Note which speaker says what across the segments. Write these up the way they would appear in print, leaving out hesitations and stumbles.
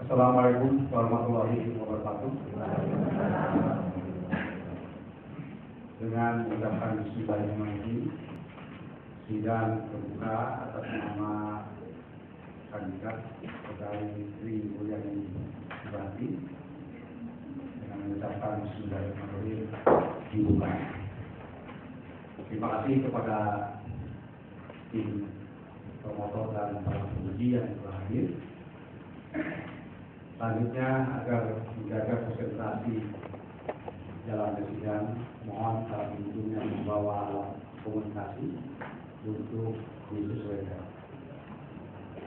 Speaker 1: Assalamualaikum warahmatullahi wabarakatuh. Dengan mengucapkan bismillahirrahmanirrahim, sidang terbuka atas nama kandidat Saudari Sri Mulyani Subanti. Dengan mengucapkan bismillahirrahmanirrahim dibuka. Terima kasih kepada tim promotor dan para penguji yang telah hadir. Selanjutnya, agar menjaga konsentrasi jalan sidang, mohon para penduduknya membawa alat komunikasi untuk disesuaikan.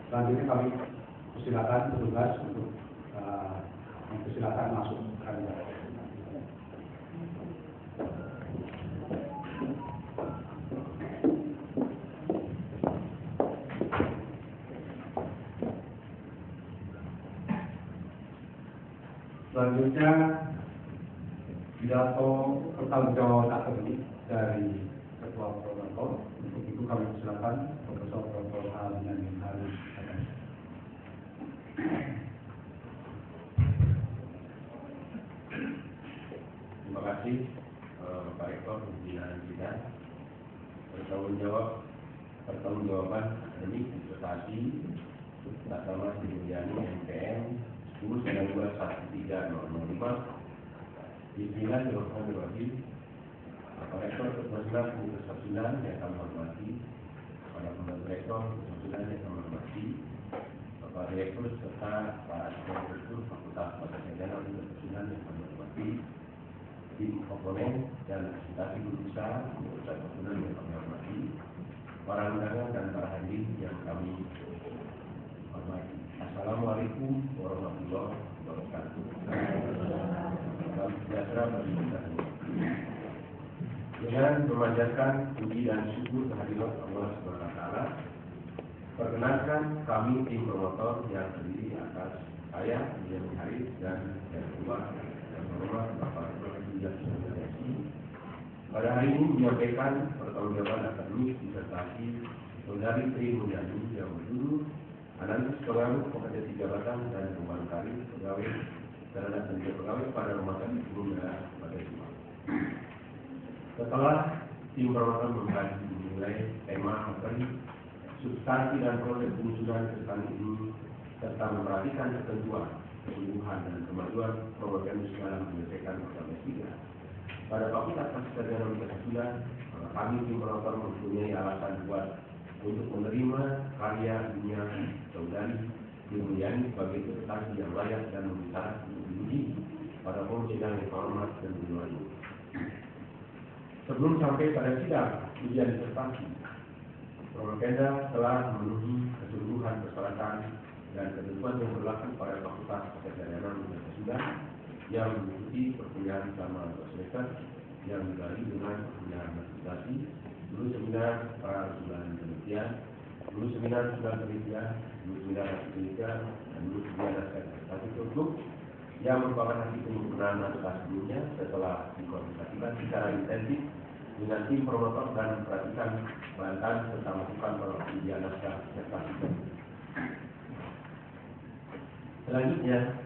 Speaker 1: Selanjutnya kami persilakan petugas untuk mempersilakan masuk kandidat. Selanjutnya, pidato pertanggungjawaban akademik dari Ketua Promotor. Untuk itu kami persilakan Profesor Dr. Aldian Harus.
Speaker 2: Terima kasih Pak Rektor pimpinan sidang. Pertanggungjawaban akademik disertasi atas nama Sri Mulyani MPN 10/2/13/005. Pimpinan Direktur Direktif, Bapak Rektor Ketua Universitas Sunan yang kami hormati, Bapak Pembantu Rektor Universitas Sunan yang kami hormati, Bapak Rektor serta Pak Asisten Rektor Fakultas Bahasa Sarjana Universitas Sunan yang kami hormati, tim komponen dan representasi guru besar Universitas Sunan yang kami hormati, para undangan dan para hadirin yang kami hormati. Assalamualaikum warahmatullahi wabarakatuh. Salam sejahtera bagi kita semua. Dengan memanjatkan puji dan syukur kehadirat Allah Subhanahu wa Ta'ala, perkenalkan kami tim promotor yang terdiri atas saya, William Haris, dan yang kedua yang hormat Bapak Profesor Suryadi. Pada hari ini menyampaikan pertanggungjawaban akademik disertasi Saudari Sri Mulyani yang berjudul Analisis Pengaruh Kompetensi Jabatan dan Pengembangan Karir Pegawai terhadap kinerja pegawai pada rumah sakit umum daerah pada Jumat. Setelah tim perawatan mengkaji menilai tema materi, substansi dan proses penyusunan kesan ini serta memperhatikan ketentuan, kesungguhan dan kemajuan program dalam menyelesaikan program S3 pada Fakultas Bahasa Sarjana Universitas Sunan, kami tim perawatan mempunyai alasan kuat untuk menerima karya dunia Saudari Sri Mulyani sebagai prestasi yang layak dan memenuhi untuk diuji pada forum sidang yang hormat dan berlanjut. Sebelum sampai pada sidang ujian disertasi, Promopenda telah memenuhi keseluruhan persyaratan dan ketentuan yang berlaku pada Fakultas Sarjana Universitas Sunan yang mengikuti perkuliahan selama 2 semester yang digali dengan perkuliahan administrasi, dulu seminar para bulan penelitian, dulu seminar bulan penelitian, dulu seminar hasil penelitian, dan dulu seminar hasil untuk yang merupakan hasil penyempurnaan naskah sebelumnya setelah dikomunikasikan secara intensif dengan tim promotor dan memperhatikan bahan serta melakukan penelitian naskah disertasi. Selanjutnya,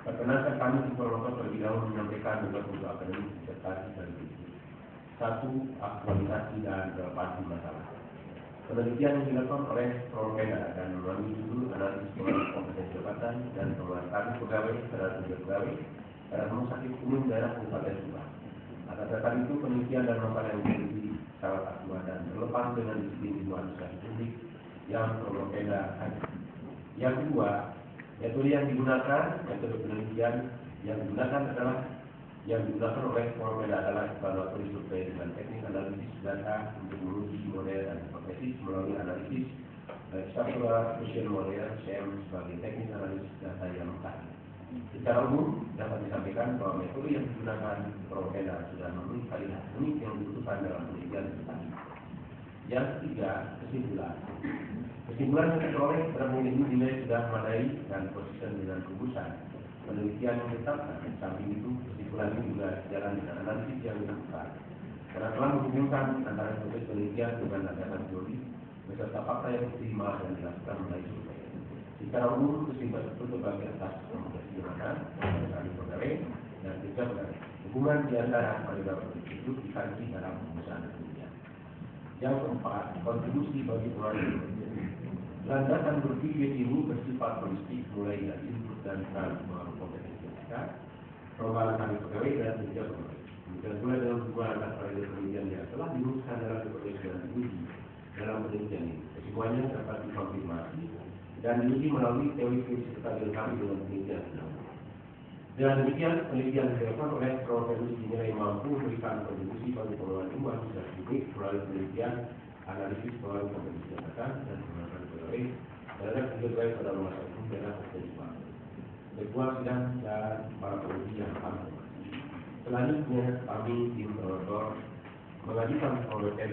Speaker 2: perkenalkan kami tim promotor terlebih dahulu menyampaikan beberapa akademik disertasi dan berikut. 1. Aktualisasi dan relevansi masalah. Penelitian yang dilakukan oleh Promopenda dan melalui judul Analisis Pengaruh Kompetensi Jabatan dan Pengembangan Karir Pegawai terhadap kinerja pegawai pada Rumah Sakit Umum Daerah Kabupaten Subang. Atas dasar itu, penelitian dan masalah yang berdiri sangat aktual dan relevan dengan disiplin ilmu administrasi publik yang Promopenda hadir. Yang kedua, metode yang digunakan, metode penelitian yang digunakan oleh Promopenda adalah evaluasi survei dengan teknik analisis data untuk menguji model dan hipotesis melalui analisis structural question model (SEM) sebagai teknik analisis data yang lengkap. Secara umum dapat disampaikan bahwa metode yang digunakan Promopenda sudah memenuhi kaidah unik yang dibutuhkan dalam penelitian tadi. Yang ketiga, kesimpulan. Kesimpulan yang diperoleh pada poin ini dinilai sudah memadai dan konsisten dengan rumusan penelitian yang ditetapkan. Samping itu, kesimpulan ini juga sejalan dengan analisis yang dilakukan. Karena telah menghubungkan antara proses penelitian dengan landasan teori beserta fakta yang diterima dan dilakukan melalui survei. Jika secara umum kesimpulan itu bagi atas kesimpulan kami pegawai dan juga hubungan di antara pegawai itu dikaji dalam perusahaan dunia. Yang keempat, kontribusi bagi pegawai. Landasan berpikir ini bersifat holistik mulai dari input dan transfer kompetensi mereka, pengembangan kami pegawai dan juga pegawai. Demikian pula dalam hubungan antara penelitian yang telah dirumuskan dalam berbagai dan diuji dalam penelitian ini. Kesimpulannya dapat dikonfirmasi dan diuji melalui teori-teori serta dilengkapi dengan penelitian. Dengan demikian, penelitian dilakukan oleh profesor dinilai mampu memberikan kontribusi bagi pengelolaan uang secara publik melalui penelitian, analisis pengaruh kompetensi jabatan dan pengelolaan pegawai terhadap pegawai pada rumah sakit daerah tertentu. Ketua sidang dan para penguji yang akan selanjutnya kami tim promotor mengajukan promotor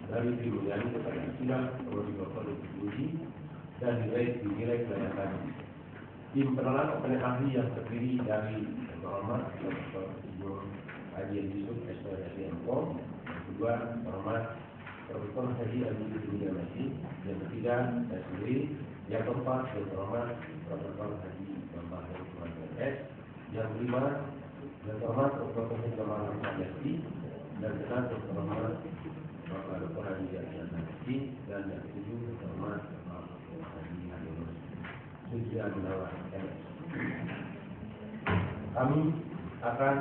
Speaker 2: dari tim Mulyani kepada sidang promotor diuji dan dinilai kelayakan. Tim penolak oleh ahli yang terdiri dari Terhormat Dr. Ibu Haji Yusuf SPSI MKOM, yang kedua Terhormat Dr. Haji Haji Yusuf Masih, yang ketiga saya sendiri, yang keempat Terhormat Dr. Haji Bambang S, yang kelima Terhormat Dr. Haji Bambang Yasti, dan keenam Terhormat Dr. Haji Yasti, dan yang ketujuh Terhormat kami akan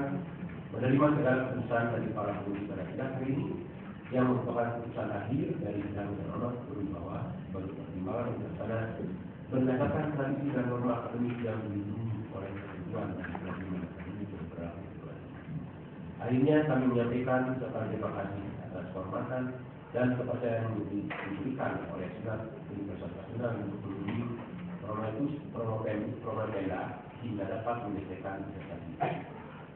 Speaker 2: menerima segala keputusan dari para penguji pada sidang hari ini yang merupakan keputusan akhir dari sidang terhormat berwibawa bagi pertimbangan yang bersama berdasarkan tradisi dan norma akademik yang dilindungi oleh ketentuan dan kewajiban akademik beberapa ketentuan. Akhirnya kami menyampaikan ucapan terima kasih atas kehormatan dan kepercayaan yang diberikan oleh Senat Universitas Nasional untuk mengunjungi Promopenda hingga dapat menyelesaikan disertasi.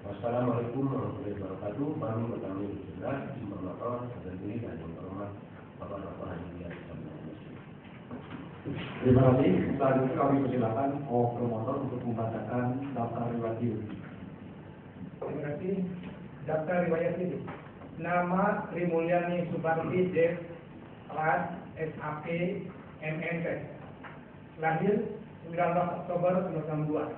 Speaker 2: Wassalamualaikum warahmatullahi wabarakatuh. Kami bertemu di sebelah informator dan diri dan informat Bapak-Bapak Haji.
Speaker 1: Terima kasih. Selanjutnya kami persilakan promotor untuk membacakan daftar riwayat hidup.
Speaker 3: Terima kasih. Daftar riwayat hidup. Nama Sri Mulyani Suparti Dev, kelas SAP MNT. Lahir 19 Oktober 1962.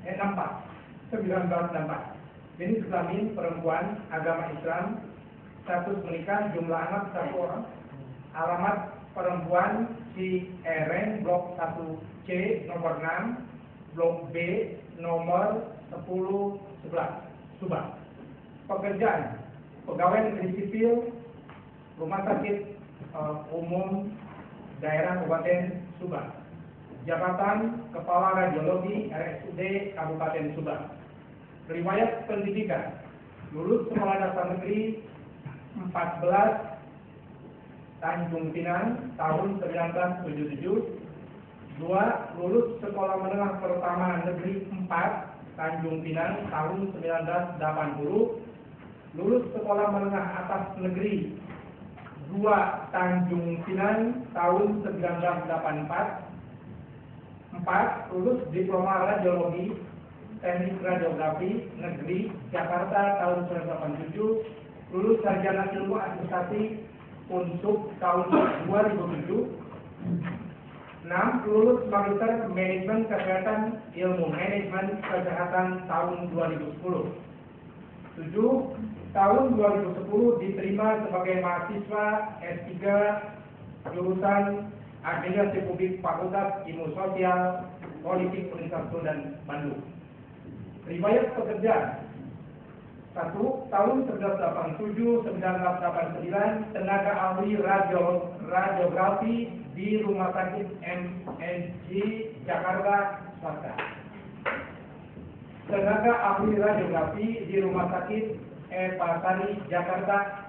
Speaker 3: 1964. Jenis kelamin perempuan, agama Islam, status menikah, jumlah anak 1 orang. Alamat perempuan Cihereng, Blok 1C nomor 6, Blok B nomor 1011, Subang. Pekerjaan pegawai negeri sipil, rumah sakit umum daerah Kabupaten Subang. Jabatan Kepala Radiologi RSUD Kabupaten Subang. Riwayat pendidikan: lulus Sekolah Dasar Negeri 14 Tanjung Pinang tahun 1977. 2. Lulus Sekolah Menengah Pertama Negeri 4 Tanjung Pinang tahun 1980. Lulus Sekolah Menengah Atas Negeri 2 Tanjung Pinang tahun 1984. 4. Lulus Diploma Radiologi Teknik Radiografi Negeri Jakarta tahun 1987. Lulus Sarjana Ilmu Administrasi Unsuk tahun 2007. 6. Lulus Magister Manajemen Kesehatan Ilmu Manajemen Kesehatan tahun 2010. 7. Tahun 2010 diterima sebagai mahasiswa S3 jurusan Administrasi Publik Fakultas Ilmu Sosial Politik Universitas dan Bandung. Riwayat pekerjaan: 1. Tahun 1987-1989 tenaga ahli radiografi di Rumah Sakit MNG Jakarta Swasta. Tenaga ahli radiografi di Rumah Sakit Pasari Jakarta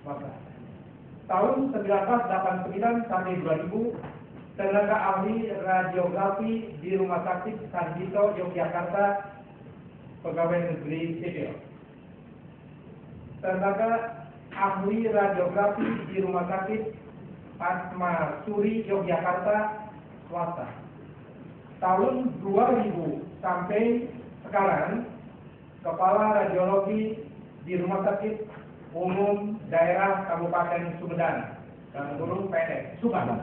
Speaker 3: Swasta. Tahun 1989 sampai 2000 tenaga ahli radiografi di Rumah Sakit Sarjito Yogyakarta, pegawai negeri sipil. Tenaga ahli radiografi di Rumah Sakit Atma Suri Yogyakarta swasta. Tahun 2000 sampai sekarang Kepala Radiologi di Rumah Sakit Umum Daerah Kabupaten Sumedang dan Gunung Pendek, Subang.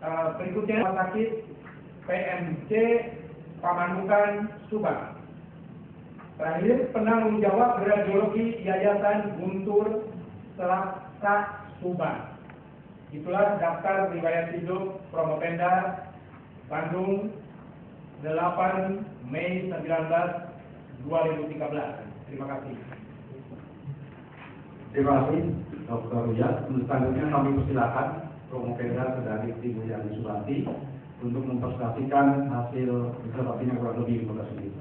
Speaker 3: Berikutnya Rumah Sakit PMJ Pamanukan Subang. Terakhir, penanggung jawab radiologi Yayasan Guntur Selasa Subang. Itulah daftar riwayat hidup Promopenda Bandung 8 Mei 2013. Terima kasih.
Speaker 1: Terima kasih, Dr. Ruyat. Selanjutnya kami persilakan Promopenda Saudari Sri Mulyani Subanti untuk mempresentasikan hasil observasinya kurang lebih 15 menit.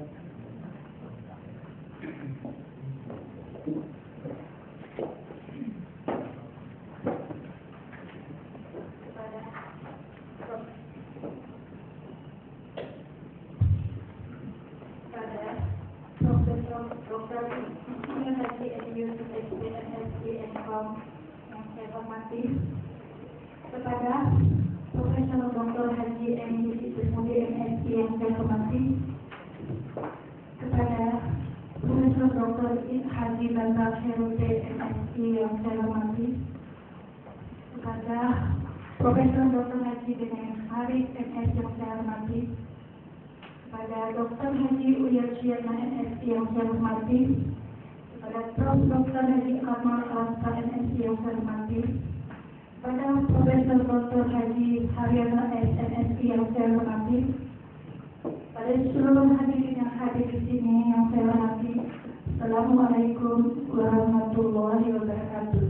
Speaker 4: Kepada Profesor Dr. Haji M. Sismudi MSc yang saya hormati, kepada Profesor Dr. Haji Bambang Herupe MSc yang saya hormati, kepada Profesor Dr. Haji Benes Haris MS yang saya hormati, kepada Dr. Haji Uyar Syirna MSc yang saya hormati, kepada Prof. Dr. Haji Akmal Alasta MSc yang saya hormati, kepada Profesor Dr. Haji Haryono MSc yang saya hormati, pada seluruh hadirin yang hadir di sini yang saya hormati, Assalamualaikum warahmatullahi wabarakatuh.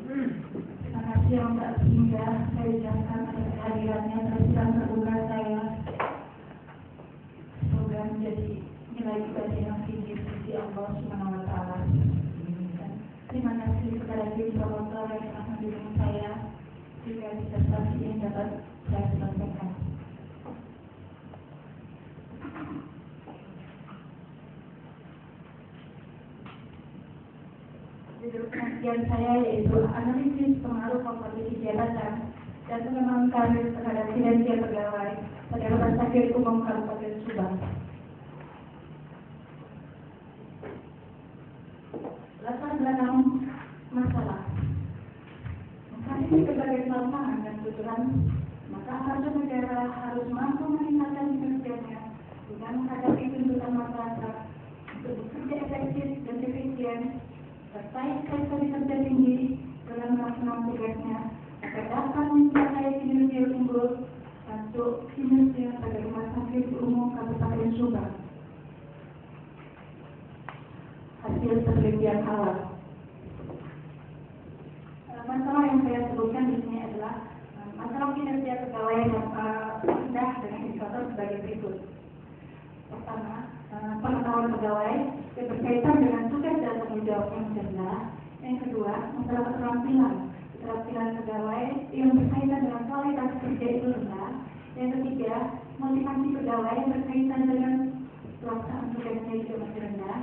Speaker 4: Terima kasih yang tak hingga saya ucapkan atas kehadirannya dan sedang terbuka saya. Semoga menjadi nilai ibadah yang tinggi di sisi Allah Subhanahu wa Ta'ala. Terima kasih kepada tim promotor yang telah mendukung saya jika disertasi yang dapat saya sampaikan. Judul penelitian saya yaitu analisis pengaruh komposisi jabatan dan pengembangan karir terhadap kinerja pegawai pada Rumah Sakit Umum Kabupaten Subang. Latar belakang masalah. Saat ini berbagai tantangan dan kebutuhan, maka harusnya negara harus mampu meningkatkan kinerjanya dengan menghadapi tuntutan masyarakat untuk bekerja efektif dan efisien, serta kualitas kerja tinggi dalam melaksanakan tugasnya agar dapat mencapai kinerja yang unggul untuk kinerja pada Rumah Sakit Umum Kabupaten Subang. Hasil penelitian awal. Masalah yang saya sebutkan di sini adalah masalah kinerja pegawai yang rendah dengan indikator sebagai berikut. Pertama, pengetahuan pegawai yang berkaitan dengan tugas dan tanggung jawab yang rendah. Yang kedua, masalah keterampilan pegawai yang berkaitan dengan kualitas kerja itu rendah. Yang ketiga, motivasi pegawai yang berkaitan dengan pelaksanaan tugasnya juga masih rendah.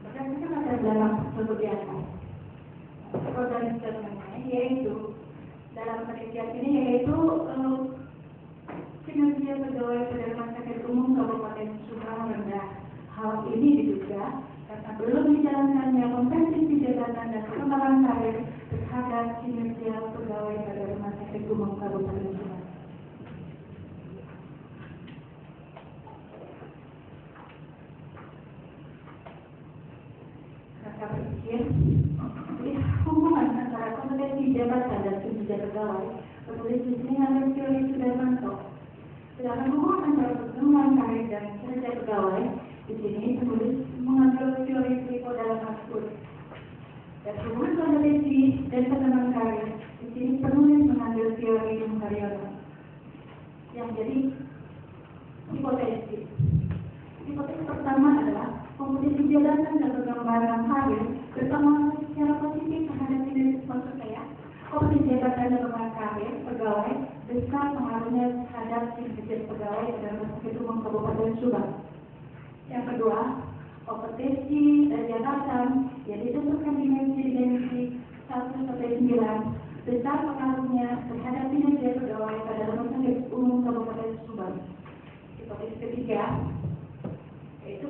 Speaker 4: Berdasarkan latar belakang tersebut di atas, yaitu dalam penelitian ini yaitu kinerja pegawai pada Rumah Sakit Umum Kabupaten Subang rendah. Hal ini diduga karena belum dijalankannya kompetensi jabatan dan pengembangan karir terhadap kinerja pegawai pada Rumah Sakit Umum Kabupaten Subang. Kakak berpikir, hubungan antara kompetensi jabatan dan kinerja pegawai tertulis di sini menurut teori Sudarmanto. Sedangkan hubungan antara pengembangan karir dan kinerja pegawai di sini tertulis mengambil teori Filippo dalam Maskur. Dan hubungan kompetensi dan pengembangan karir di sini penulis mengambil teori Haryono. Yang jadi hipotesis. Hipotesis pertama adalah komposisi jabatan dan pengembangan karir berpengaruh secara positif terhadap kinerja komposisi jabatan dan pengembangan karir pegawai besar pengaruhnya terhadap kinerja pegawai pada Rumah Sakit Umum Kabupaten Subang. Yang kedua, kompetensi dan jabatan yang ditentukan dimensi 1-9 besar pengaruhnya terhadap kinerja pegawai pada Rumah Sakit Umum Kabupaten Subang. Hipotesis ketiga yaitu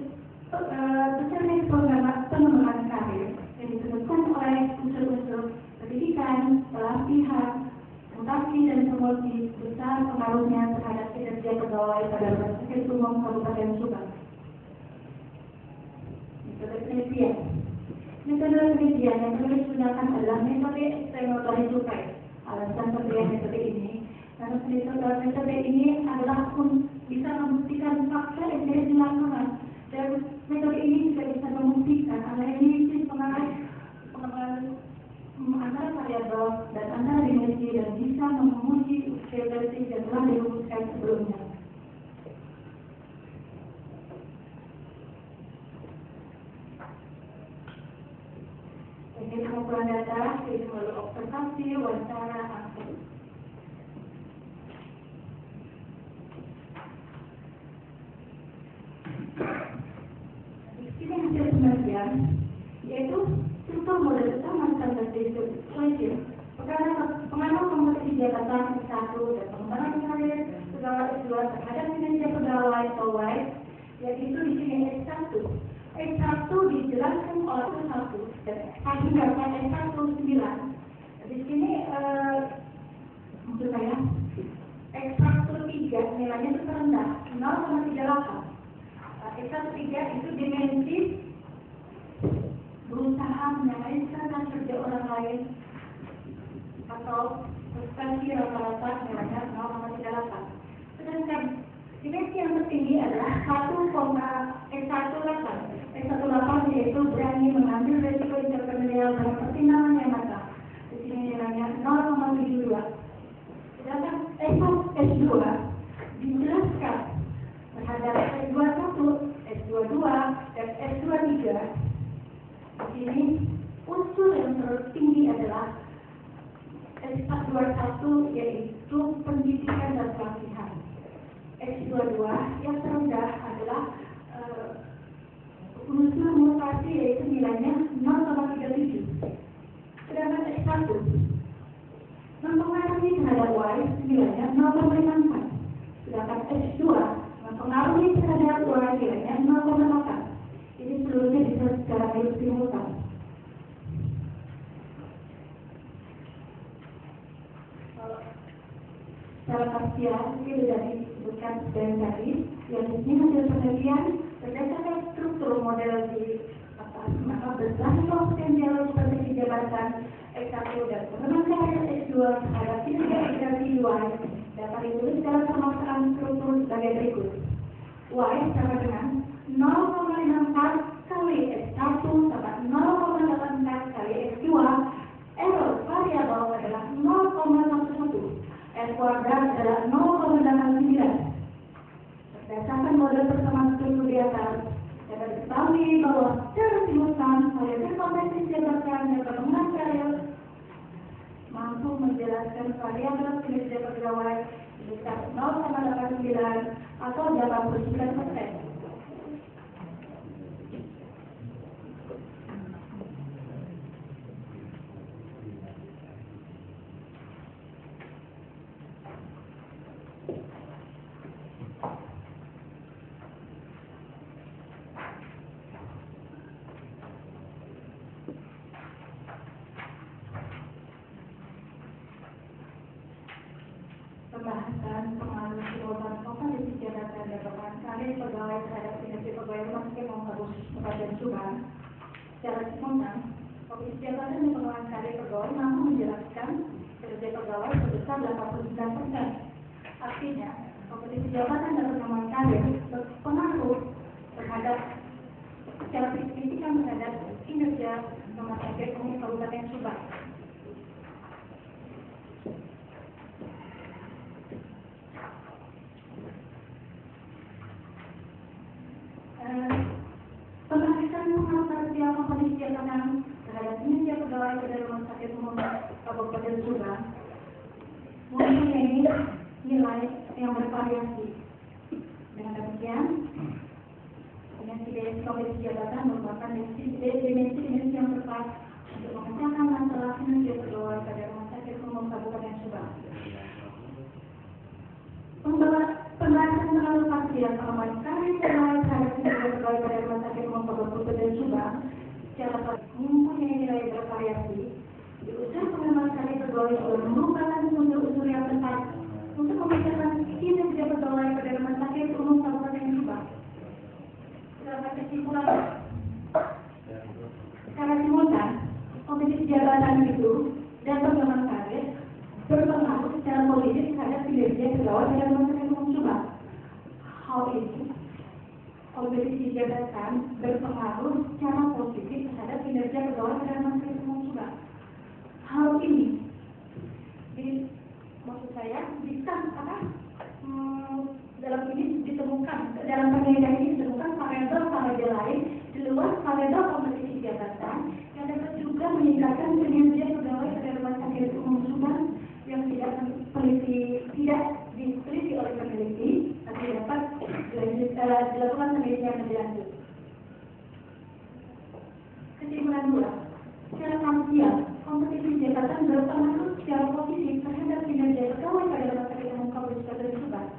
Speaker 4: Tercermin pengembangan karir yang ditentukan oleh unsur-unsur pendidikan, pelatihan, mutasi dan promosi besar pengaruhnya terhadap kinerja pegawai pada Rumah Sakit Umum Kabupaten Subang. Metode penelitian. Metode penelitian yang perlu digunakan adalah metode ekstremotori Zuckerberg. Alasan pemberian metode ini, karena metode ini adalah bisa membuktikan fakta yang tidak di lapangan, dan metode ini juga bisa membuktikan analisis pengembangan antara variabel dan antara dimensi dan bisa menguji versi yang telah dirumuskan sebelumnya. Teknik pengumpulan data yaitu melalui observasi, wawancara, akses. Ini hasil penelitian yaitu struktur model utama standardization pengaruh kompetisi jabatan S1 dan pengembangan karir pegawai S2 terhadap kinerja pegawai yaitu di sini S1. S1 dijelaskan oleh S1 dan akibatnya S1 9. Di sini maksud saya S1 3 nilainya itu terendah 0,38. S1 3 itu dimensi berusaha menyelesaikan kerja orang lain atau prestasi rata-rata nilainya 0,38. Sedangkan dimensi yang tertinggi adalah S18 yaitu berani mengambil resiko entrepreneurial dalam pertimbangan yang matang. Di sini nilainya 0,72. Sedangkan S2 dijelaskan terhadap S21, S22 dan S23. Di sini unsur yang tertinggi adalah S21 yaitu pendidikan dan pelatihan. S22 yang terendah adalah unsur mutasi yaitu nilainya 0,37. Sedangkan S1 mempengaruhi terhadap Y nilainya 0,54. Sedangkan S2 mempengaruhi terhadap Y nilainya 0,8. Ini seluruhnya bisa secara simultan. Secara parsial, ini sudah disebutkan dari tadi, yang di sini hasil penelitian berdasarkan struktur model di atas, maka berdasarkan potensial kompetensi jabatan S1 dan pengembangan karir S2 terhadap kinerja integrasi Y dapat ditulis dalam pemaksaan struktur sebagai berikut. Y sama dengan 0,54 kali S1 sama 0,84 kali S2. Error variabel adalah 0,11. R kuadrat adalah 0,89. Berdasarkan model persamaan struktur di atas, dapat diketahui bahwa secara simultan variabel kompetensi jabatan dan pengembangan karir mampu menjelaskan variabel kinerja pegawai sebesar 0,89 atau 89%. Pembahasan pengaruh simultan kompetensi jabatan dan pengembangan karir pegawai terhadap kinerja pegawai Rumah Sakit Umum Kabupaten Subang. Secara simultan, kompetensi jabatan dan pengembangan karir pegawai mampu menjelaskan kinerja pegawai sebesar 89%. Artinya, kompetensi jabatan dan pengembangan karir berpengaruh terhadap secara signifikan terhadap kinerja Rumah Sakit Umum Kabupaten Subang. Pembahasan pengaruh parsial kompetensi jabatan terhadap kinerja pegawai pada Rumah Sakit Umum Kabupaten Subang mempunyai nilai yang bervariasi. Dengan demikian, dimensi kompetensi jabatan merupakan dimensi yang tepat untuk memecahkan masalah kinerja pegawai pada Rumah Sakit Umum Kabupaten Subang. Pembahasan pengaruh parsial pengembangan karir pegawai terhadap kinerja pegawai pada Rumah Sakit bervariasi. Di unsur pengembangan karya pegawai juga merupakan unsur-unsur yang tepat untuk memikirkan kinerja pegawai pada Rumah Sakit Umum Kabupaten Subang. Dalam kesimpulan, secara simultan, kompetensi jabatan itu dan pengembangan karir berpengaruh secara positif terhadap kinerja pegawai pada Rumah Sakit Umum Subang. Hal ini, kompetensi jabatan berpengaruh secara positif terhadap kinerja pegawai pada Rumah Sakit Umum Subang. Hal ini, maksud saya, dalam ini ditemukan, dalam penelitian ini ditemukan variabel lain di luar variabel kompetensi jabatan yang dapat juga meningkatkan kinerja pegawai pada Rumah Sakit Umum Subang yang tidak diteliti oleh peneliti, tapi dapat dilakukan penelitian lebih lanjut. Kesimpulan 2, secara parsial, kompetensi jabatan berpengaruh secara positif terhadap kinerja pegawai pada Rumah Sakit Umum Kabupaten Subang.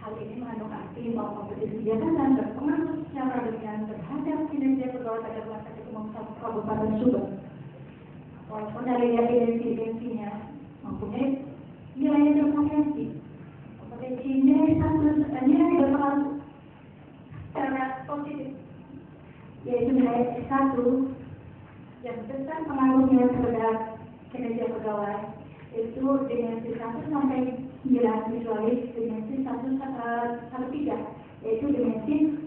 Speaker 4: Hal ini mengandung arti bahwa kompetensi jabatan berpengaruh secara dominan terhadap kinerja pegawai pada Rumah Sakit Umum Kabupaten Subang. Walaupun dari evidensinya mempunyai nilai yang bervariasi, kompetensi nilai berpengaruh secara positif, yaitu nilai S1 yang besar pengaruhnya terhadap kinerja pegawai itu dimensi 1 sampai 9 visualis dimensi 1-3, yaitu dimensi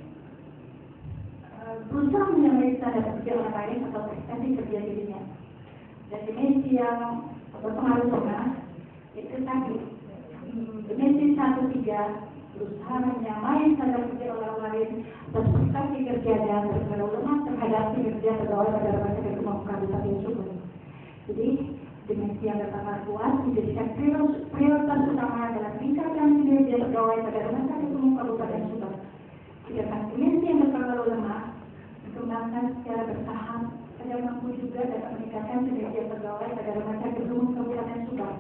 Speaker 4: berusaha menyamai standar kerja orang lain atau prestasi kerja dirinya. Dan dimensi yang berpengaruh rendah itu tadi dimensi 1-3 berusaha menyamai standar kerja orang lain atau prestasi kerja dan berpengaruh lemah terhadap kinerja pegawai pada Rumah Sakit Umum Kabupaten Subang. Jadi dimensi yang berpengaruh kuat dijadikan prioritas utama dalam meningkatkan kinerja pegawai pada Rumah Sakit Umum Kabupaten Subang. Sedangkan dimensi yang berpengaruh lemah dikembangkan secara bertahap agar mampu juga dapat meningkatkan kinerja pegawai pada Rumah Sakit Umum Kabupaten Subang.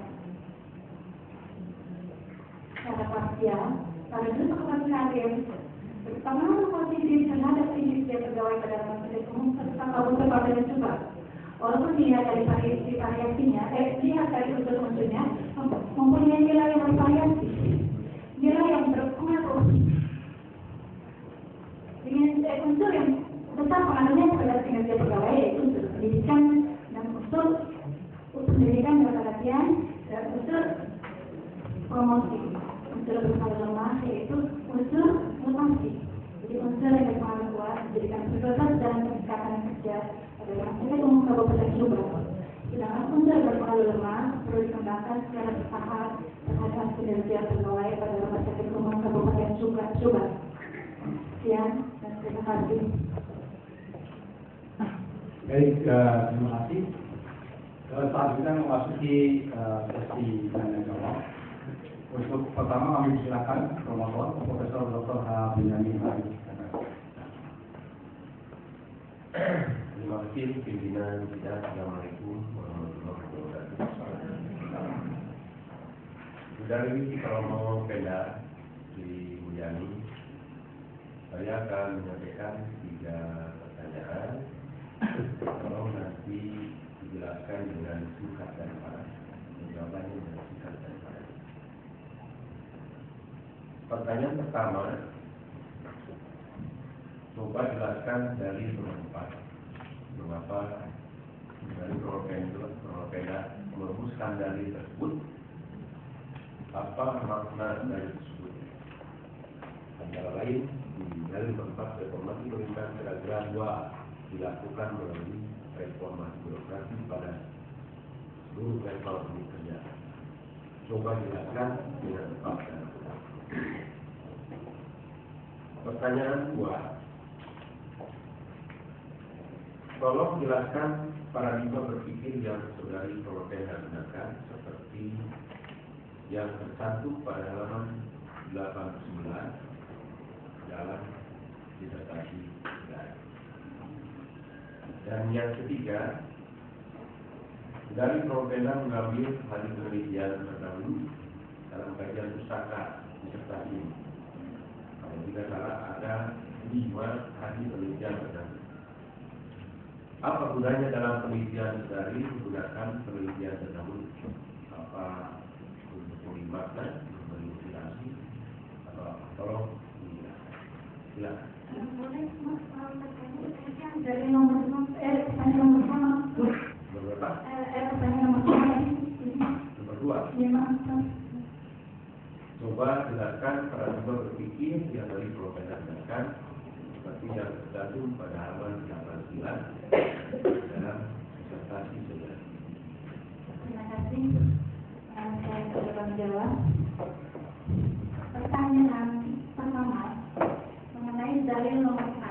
Speaker 4: Secara parsial, pada pengembangan karir berpengaruh positif terhadap kinerja pegawai pada Rumah Sakit Umum Kabupaten Subang. Walaupun dilihat dari variasinya, dilihat dari unsur-unsurnya mempunyai nilai yang bervariasi, nilai yang berpengaruh dengan unsur yang besar pengaruhnya terhadap kinerja pegawai, yaitu unsur pendidikan dan unsur pendidikan dan pelatihan dan unsur promosi. Unsur berpengaruh lemah yaitu unsur mutasi. Jadi unsur yang berpengaruh kuat menjadikan prioritas dalam peningkatan kerja pada Rumah Sakit Umum Kabupaten Subang. Sedangkan unsur berpengaruh lemah perlu dikembangkan secara bertahap terhadap kinerja pegawai pada Rumah Sakit Umum Kabupaten Subang. Sekian dan terima kasih.
Speaker 1: Baik, terima kasih. Selanjutnya memasuki sesi tanya jawab. Untuk pertama kami silakan promotor Profesor Dr. H. Benyamin Arif.
Speaker 2: Terima kasih pimpinan kita. Assalamualaikum warahmatullahi wabarakatuh. Dari Romo Penda di Muyani, saya akan menyampaikan 3 pertanyaan. Tolong nanti dijelaskan dengan singkat dan padat. Jawabannya dengan singkat dan padat. Pertanyaan pertama, coba jelaskan dari berempat. Mengapa dari Propenda merumuskan dalil tersebut? Apa makna dalil tersebut? Antara lain, di dalil keempat reformasi pemerintahan kira-kira 2 dilakukan melalui reformasi birokrasi pada seluruh level unit kerja. Coba jelaskan dengan tepat dan akurat. Pertanyaan 2. Tolong jelaskan paradigma berpikir yang saudari Propenda gunakan seperti yang tercantum pada halaman 89 dalam disertasi saudari. Dan yang ketiga, dari Propenda mengambil hasil penelitian terdahulu dalam kajian pustaka disertasi ini. Kalau tidak salah ada 5 hasil penelitian terdahulu. Apa gunanya dalam penelitian dari menggunakan penelitian terdahulu? Apa untuk melibatkan, menginspirasi, atau tolong silakan.
Speaker 4: Dari nomor pertanyaan nomor
Speaker 2: Berapa?
Speaker 4: pertanyaan nomor 2.
Speaker 2: Nomor 2.
Speaker 4: Iya, maaf.
Speaker 2: Coba jelaskan paradigma berpikir yang tadi Profesor jelaskan seperti yang tercantum pada halaman 89 dalam disertasi saudara.
Speaker 4: Terima kasih. Saya coba menjawab. Pertanyaan pertama mengenai dalil nomor 4.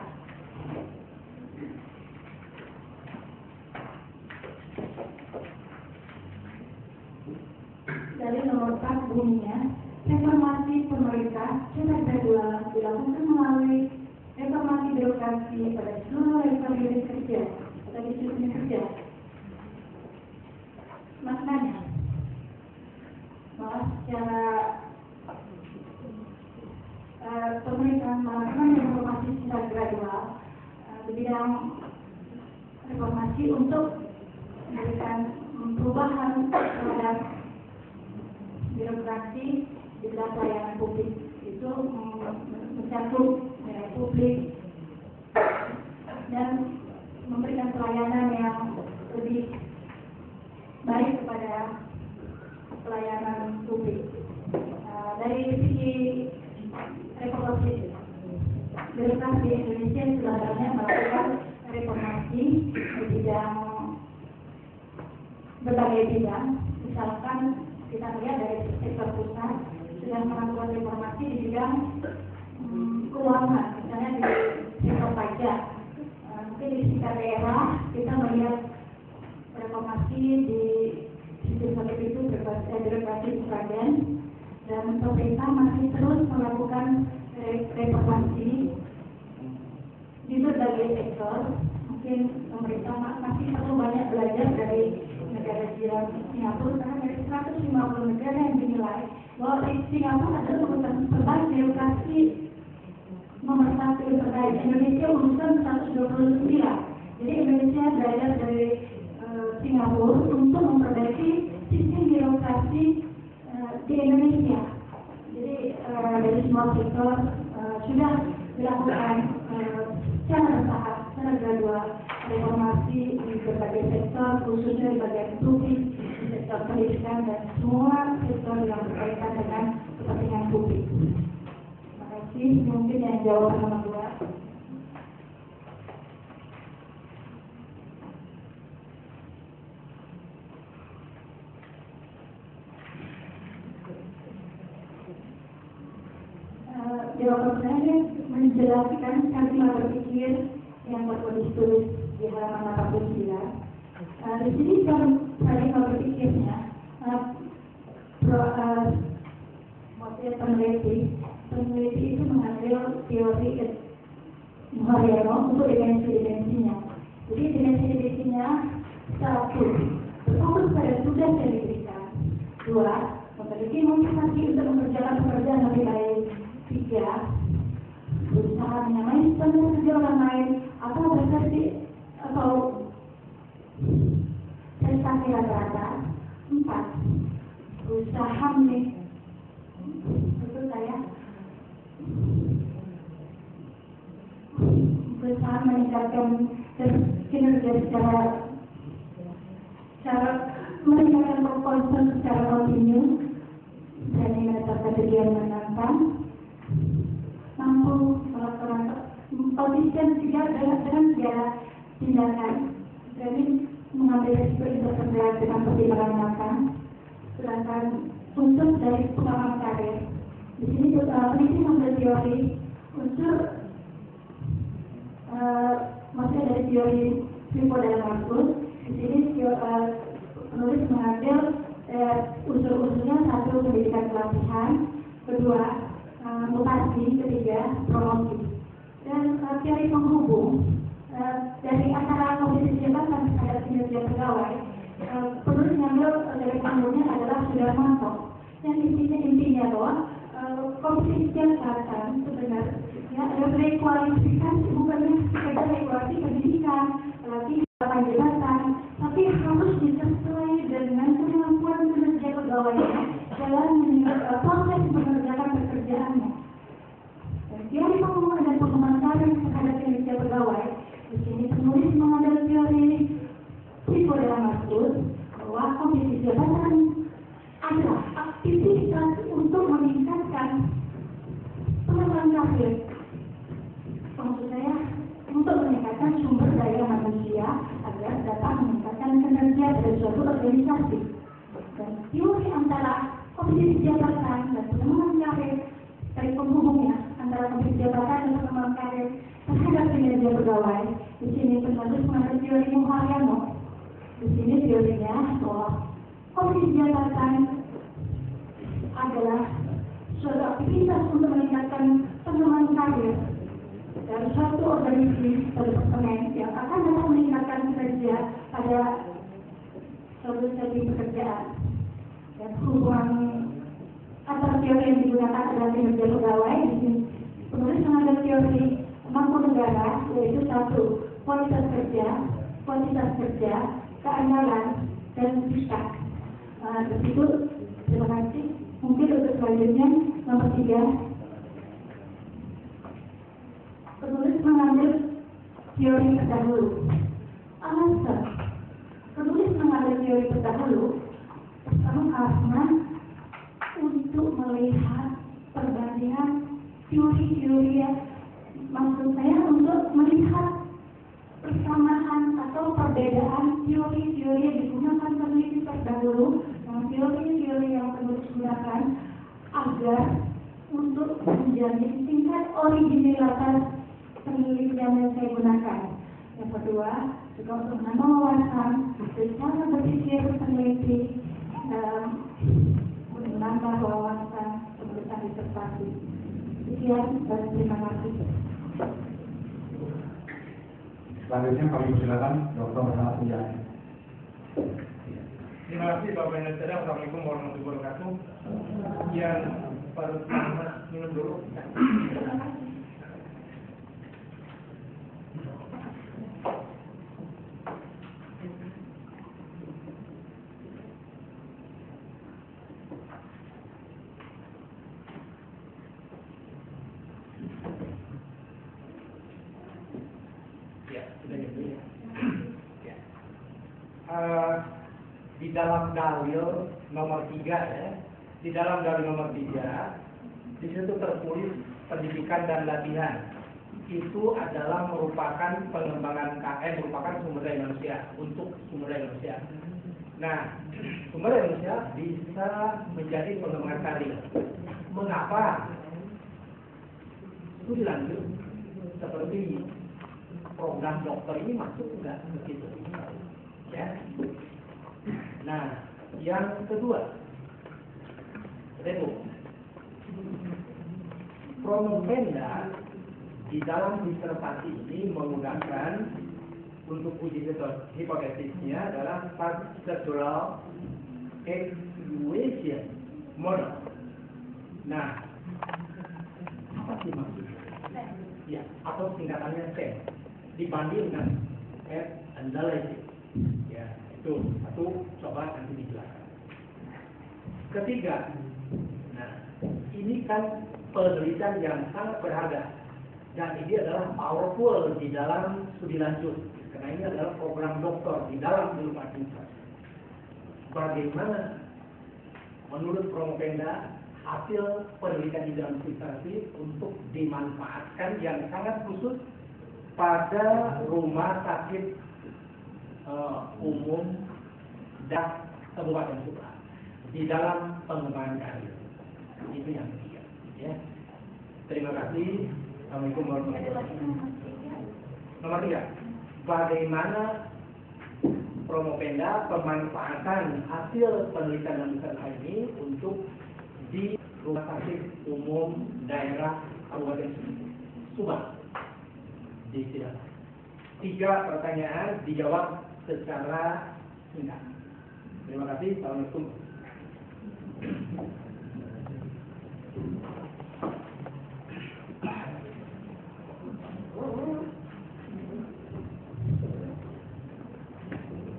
Speaker 4: Dalil nomor 4 bunyinya, reformasi pemerintah secara gradual dilakukan melalui reformasi birokrasi pada seluruh level unit kerja atau disiplin kerja. Maknanya bahwa secara pemerintah melakukan reformasi secara gradual di bidang reformasi untuk memberikan perubahan terhadap birokrasi di bidang pelayanan publik itu mencakup nilai publik dan memberikan pelayanan yang lebih baik kepada pelayanan publik. Dari segi reformasi birokrasi di Indonesia sudah banyak melakukan reformasi di bidang berbagai bidang. Misalkan kita lihat dari sektor pusat sudah melakukan reformasi di bidang keuangan, misalnya di sektor pajak. Mungkin di tingkat daerah kita melihat reformasi di sistem seperti itu birokrasi Sragen, dan pemerintah masih terus melakukan reformasi di berbagai sektor. Mungkin pemerintah masih perlu banyak belajar dari negara jiran Singapura, karena dari 150 negara yang dinilai bahwa Singapura adalah urusan terbaik birokrasi nomor 1 yang terbaik. Indonesia urusan 129. Jadi Indonesia belajar dari Singapura untuk memperbaiki sistem birokrasi di Indonesia. Jadi dari semua sektor sudah dilakukan secara bertahap, secara gradual reformasi di berbagai sektor, khususnya di bagian publik, di sektor pendidikan dan semua sektor yang berkaitan dengan kepentingan publik. Terima kasih. Mungkin yang jawaban nomor 2. Jawaban saya menjelaskan kalimat berpikir yang ditulis di halaman 89. Di sini kalimat berpikirnya model peneliti itu mengambil teori Mariano untuk dimensi-dimensinya. Jadi dimensi-dimensinya 1, berfokus pada tugas yang diberikan. 2, memiliki motivasi untuk mengerjakan pekerjaan lebih baik. 3, berusaha menyamai standar kerja orang lain atau berprestasi atau prestasi rata-rata. 4, berusaha meningkatkan kinerja secara meningkatkan performa secara kontinu dan menetapkan tujuan menantang, mampu melaksanakan konsisten dengan segala tindakan, berani mengambil risiko interpelasi dengan pertimbangan matang. Sedangkan unsur dari pengalaman karir, di sini peneliti mengambil teori unsur maksudnya dari teori Foucault dan Marcus. Di sini penulis mengambil unsur-unsurnya. 1, pendidikan pelatihan, 2, mutasi, 3, promosi. Dan teori penghubung dari antara komposisi jabatan terhadap kinerja pegawai, penulis mengambil dari panggungnya adalah Sudarmanto. Dan intinya bahwa komposisi jabatan sebenarnya adalah rekualifikasi, bukannya sekedar regulasi pendidikan, pelatihan, pekerjaannya. Dan teori pemohon dan pengembangan karir terhadap kinerja pegawai, di sini penulis mengambil teori Hippodama Marcus bahwa komisi jabatan adalah aktivitas untuk meningkatkan pengembangan karir. Maksud saya, untuk meningkatkan sumber daya manusia agar dapat meningkatkan kinerja dari suatu organisasi. Dan teori antara komisi jabatan dan pengembangan karir dari penghubungnya antara komisi jabatan dan pengembangan karir terhadap kinerja pegawai. Di sini penulis mengambil teori Muharyano. Di sini teorinya bahwa komisi jabatan adalah suatu aktivitas untuk meningkatkan pengembangan karir dari suatu organisasi atau departemen yang akan dapat meningkatkan kinerja pada suatu setting pekerjaan. Dan hubungan antara teori yang digunakan adalah kinerja pegawai. Di sini penulis mengambil teori mampu negara, yaitu satu, kualitas kerja, keandalan, dan fisik. Begitu, terima kasih. Mungkin untuk selanjutnya, nomor 3. Penulis mengambil teori terdahulu. Alasan penulis mengambil teori terdahulu pertama karena untuk melihat perbandingan teori-teori, maksud saya untuk melihat persamaan atau perbedaan teori-teori yang digunakan peneliti terdahulu dengan teori-teori yang penulis gunakan agar untuk menjadi tingkat originalitas penelitian yang saya gunakan. Yang kedua, juga untuk menambah wawasan secara berpikir peneliti dalam menambah wawasan penulisan disertasi. Sekian dan terima kasih.
Speaker 1: Selanjutnya kami persilakan Dr. Hafian.
Speaker 3: Terima kasih Bapak dan Saudara. Assalamualaikum warahmatullahi wabarakatuh. Yang pertama minum dulu. Di dalam dalil nomor 3 ya, di dalam dalil nomor 3 di situ tertulis pendidikan dan latihan itu adalah merupakan pengembangan KM, merupakan sumber daya manusia untuk sumber daya manusia. Nah, sumber daya manusia bisa menjadi pengembangan karir. Mengapa? Itu dilanjut seperti program dokter ini masuk enggak begitu? Ya. Nah, yang kedua, Promopenda di dalam disertasi ini menggunakan untuk uji hipotesisnya adalah structural evaluation model. Nah, apa sih maksudnya? Ya, atau singkatannya SEM dibanding dengan analysis. Ya, itu satu, coba nanti dijelaskan. Ketiga, nah ini kan penelitian yang sangat berharga dan ini adalah powerful di dalam studi lanjut karena ini adalah program doktor di dalam ilmu administrasi. Bagaimana menurut Promopenda hasil penelitian di dalam administrasi untuk dimanfaatkan yang sangat khusus pada rumah sakit umum dan kabupaten kota di dalam pengembangan karir. Itu yang ketiga. Ya. Terima kasih. Assalamualaikum warahmatullahi wabarakatuh. Nomor 3. Bagaimana Promopenda pemanfaatan hasil penelitian dan usaha ini untuk di rumah sakit umum daerah Kabupaten Subang di Sidang. 3 pertanyaan dijawab secara singkat. Terima kasih. Assalamualaikum.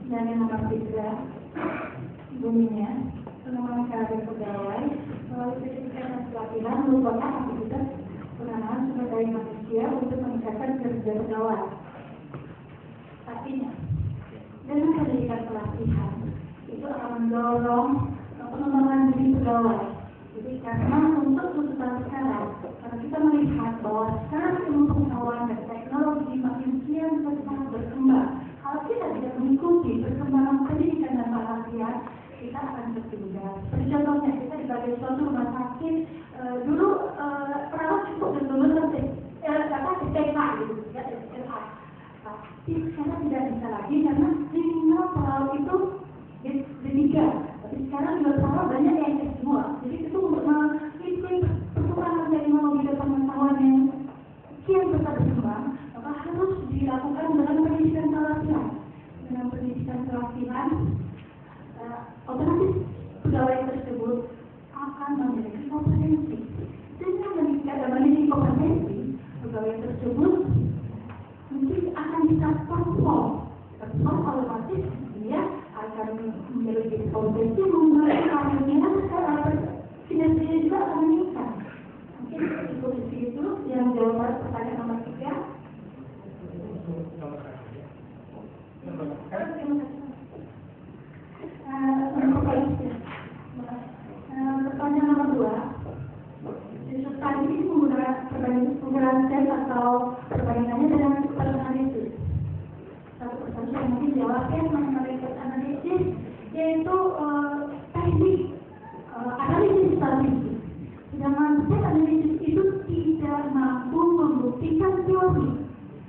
Speaker 4: Dan yang nomor 3 bunyinya, pengembangan karir pegawai melalui sertifikat dan pelatihan merupakan aktivitas penanaman sumber daya manusia untuk meningkatkan kerja pegawai. Artinya, dengan pendidikan pelatihan itu akan mendorong pengembangan diri pegawai. Jadi karena untuk tuntutan sekarang, karena kita melihat bahwa sekarang ilmu pengetahuan dan teknologi makin kian pesat berkembang, kalau kita tidak mengikuti perkembangan pendidikan dan pelatihan, kita akan tertinggal. Contohnya kita sebagai suatu rumah sakit dulu perawat cukup dan lulus TK gitu, ya TK. Tapi sekarang tidak bisa lagi karena minimal perawat itu D3. Tapi sekarang juga perawat banyak yang S2. Jadi itu untuk mengikuti perkembangan teknologi dan pengetahuan yang kian besar berkembang, maka harus dilakukan dengan pendidikan pelatihan. Dengan pendidikan pelatihan, otomatis pegawai tersebut akan memiliki kompetensi. Dengan memiliki kompetensi, pegawai tersebut mungkin akan bisa perform otomatis dia akan memiliki kompetensi menggunakan karirnya, kinerjanya juga akan meningkat. Mungkin cukup di situ yang jawab pertanyaan nomor 3. Pertanyaan nomor 2. Substansi ini menggunakan tes atau perbandingannya dengan analisis. Satu pertanyaan mungkin jawabnya mengenai analisis, yaitu teknik analisis statistik. Sedangkan tes analisis itu tidak mampu membuktikan teori,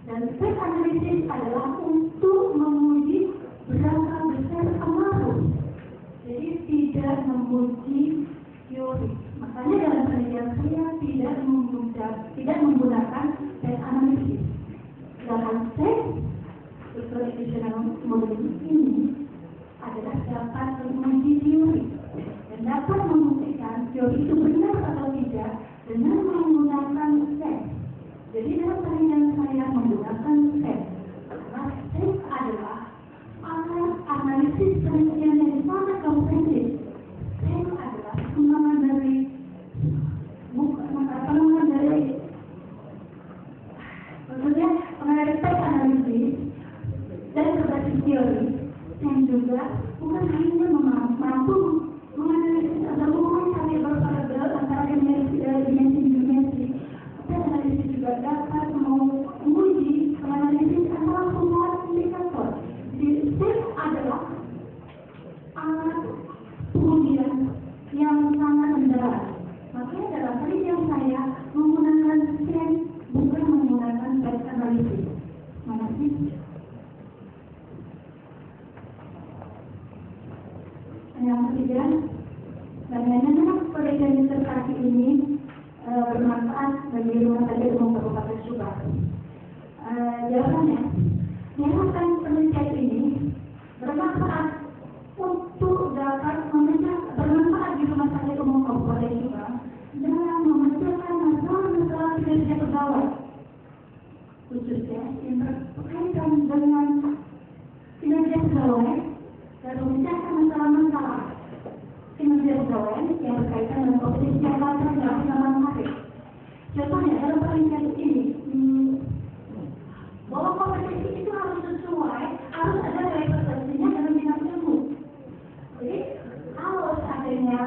Speaker 4: dan tes analisis adalah untuk menguji berapa besar pengaruh. Jadi tidak menguji teori. Makanya dalam penelitian saya tidak menggunakan tes analisis. Dalam tes situational modeling ini adalah dapat menguji teori dan dapat membuktikan teori itu benar atau tidak dengan menggunakan tes. Jadi dalam penelitian saya menggunakan tes. Karena tes adalah alat analisis penelitian yang sangat kompleks. Tes adalah pengembangan dari maksudnya pengenai tes analisis dan berbasis teori yang juga bukan hanya mampu menganalisis atau hubungan variabel antara dimensi, tapi analisis juga dapat menguji menganalisis antara semua indikator. Jadi tes adalah alat pengujian yang sangat mendalam. Makanya dalam penelitian saya menggunakan tes bukan menggunakan tes analisis. Makasih. Yang ketiga, bagaimana penelitian disertasi ini bermanfaat bagi rumah sakit umum Kabupaten Subang? Jawabannya, diharapkan penelitian ini bermanfaat untuk dapat bermanfaat di rumah sakit umum Kabupaten Subang dalam memecahkan masalah kinerja pegawai, khususnya yang berkaitan dengan kinerja pegawai dan memecahkan masalah kinerja pegawai yang berkaitan dengan kompetensi jabatan dan pengembangan karir. Contohnya dalam penelitian ini, bahwa kompetensi itu harus sesuai, harus ada representasinya dalam bidang ilmu. Jadi kalau seandainya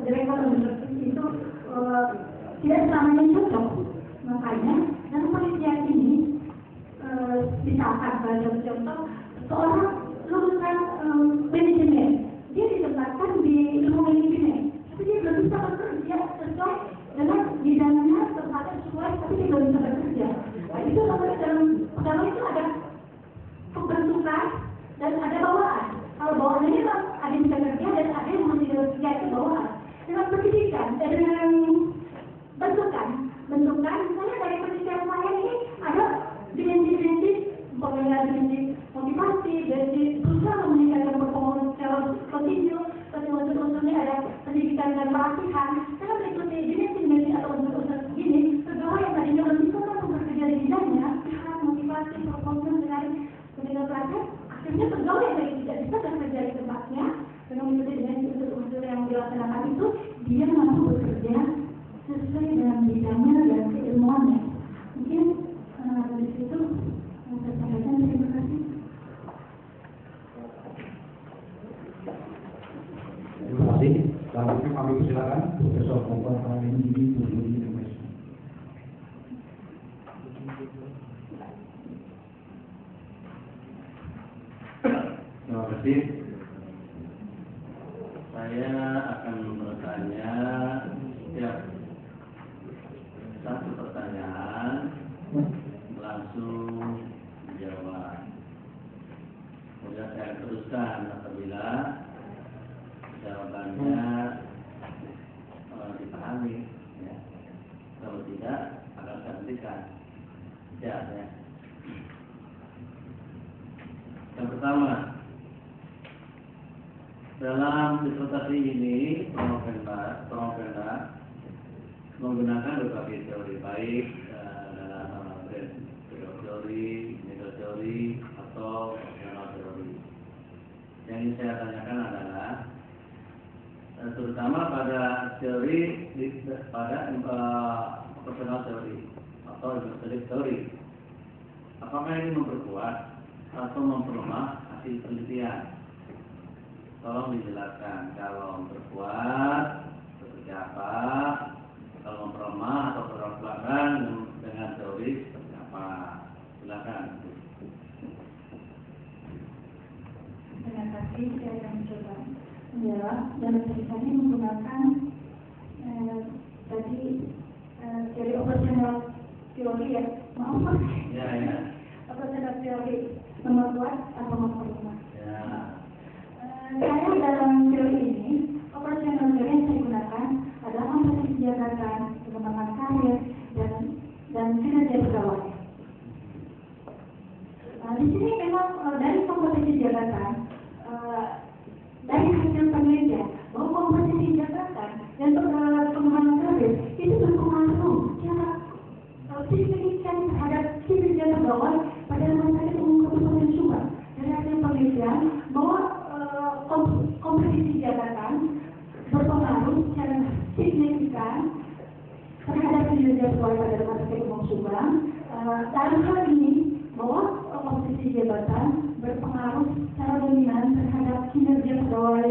Speaker 4: direktur itu tidak selamanya cocok, makanya dalam penelitian ini misalkan pada contoh seorang lulusan manajemen, dia ditempatkan di ilmu manajemen, tapi dia belum bisa bekerja sesuai dengan bidangnya tempatnya sesuai, tapi dia belum bisa bekerja. Nah, itu namanya dalam pegawai itu ada pembentukan dan ada bawaan. Kalau bawaan ini kan ada yang bisa kerja dan ada yang masih bekerja, itu bawaan. Dengan pendidikan dan dengan bentukan saya dari pendidikan saya ini ada dimensi dimensi motivasi, dimensi berusaha meningkatkan performa secara kontinu, unsur-unsurnya ada pendidikan dan pelatihan. Saya mengikuti dimensi atau unsur-unsur begini, pegawai yang tadinya belum bisa bekerja di bidangnya, motivasi performa dengan pelatihan, akhirnya pegawai dilaksanakan itu dia mampu bekerja sesuai dengan bidangnya dan keilmuannya. Mungkin dari situ saya sampaikan. Terima kasih.
Speaker 1: Terima kasih. Selanjutnya kami persilakan Profesor Kompol Pramidi Budi Indonesia.
Speaker 5: Terima kasih. Saya akan bertanya satu pertanyaan langsung dijawab. Kemudian saya teruskan apabila jawabannya dipahami. Ya. Kalau tidak akan saya hentikan. Ya. Yang pertama, dalam disertasi ini promovenda menggunakan berbagai teori baik dalam teori, middle teori atau optional teori. Yang ingin saya tanyakan adalah terutama pada teori pada optional teori atau illustrative teori. Apakah ini memperkuat atau memperlemah hasil penelitian? Tolong dijelaskan. Kalau memperkuat seperti apa, kalau memperlemah atau bertolak belakang dengan teori seperti apa? Silakan.
Speaker 4: Terima kasih. Saya akan mencoba menjawab. Dalam ceritanya menggunakan tadi teori operasional teori ya, maaf.
Speaker 5: Ya.
Speaker 4: Operasional teori memperkuat atau memperlemah.
Speaker 5: Ya.
Speaker 4: Saya dalam teori ini, operasional teori yang saya gunakan adalah kompetensi jabatan, pengembangan karir, dan kinerja pegawai. Di sini memang dari kompetensi jabatan, dari hasil penelitian, bahwa kompetensi jabatan dan pengembangan karir itu berpengaruh secara signifikan terhadap kinerja pegawai pada rumah sakit umum Kabupaten Subang. Dari hasil penelitian bahwa kompetisi jabatan berpengaruh secara signifikan terhadap kinerja pegawai pada rumah sakit umum Subang. Dalam hal ini bahwa kompetisi jabatan berpengaruh secara dominan terhadap kinerja pegawai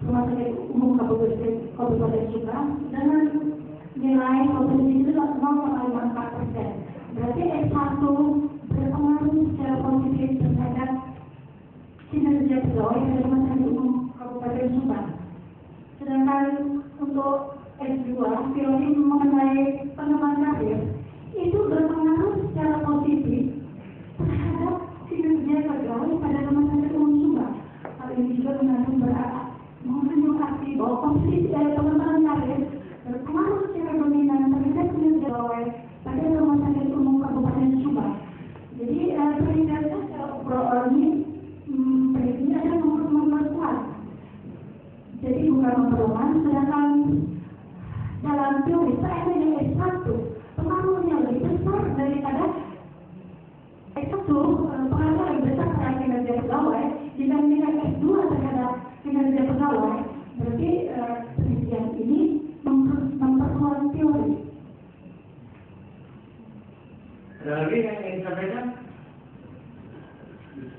Speaker 4: rumah sakit umum Kabupaten Subang dengan nilai kompetisi itu 0,54%. Berarti S1 berpengaruh secara positif terhadap kinerja pegawai pada rumah sakit umum Kabupaten Subang. Sedangkan untuk S2, teori mengenai pengembangan karir itu berpengaruh secara positif terhadap kinerja pegawai pada rumah sakit umum Subang. Hal ini juga mengandung arti bahwa kompetisi pengembangan karir berpengaruh secara dominan terhadap kinerja pegawai pada rumah sakit umum Kabupaten Subang. Jadi penelitiannya secara overall ini penelitiannya adalah memperkuat. Jadi bukan memperlemah. Sedangkan dalam teori saya yang S1 pengaruhnya lebih besar daripada S1 pengaruh lebih besar terhadap kinerja pegawai dibandingkan S2 terhadap kinerja pegawai. Berarti penelitian ini memperkuat teori.
Speaker 5: Ada lagi yang ingin disampaikan?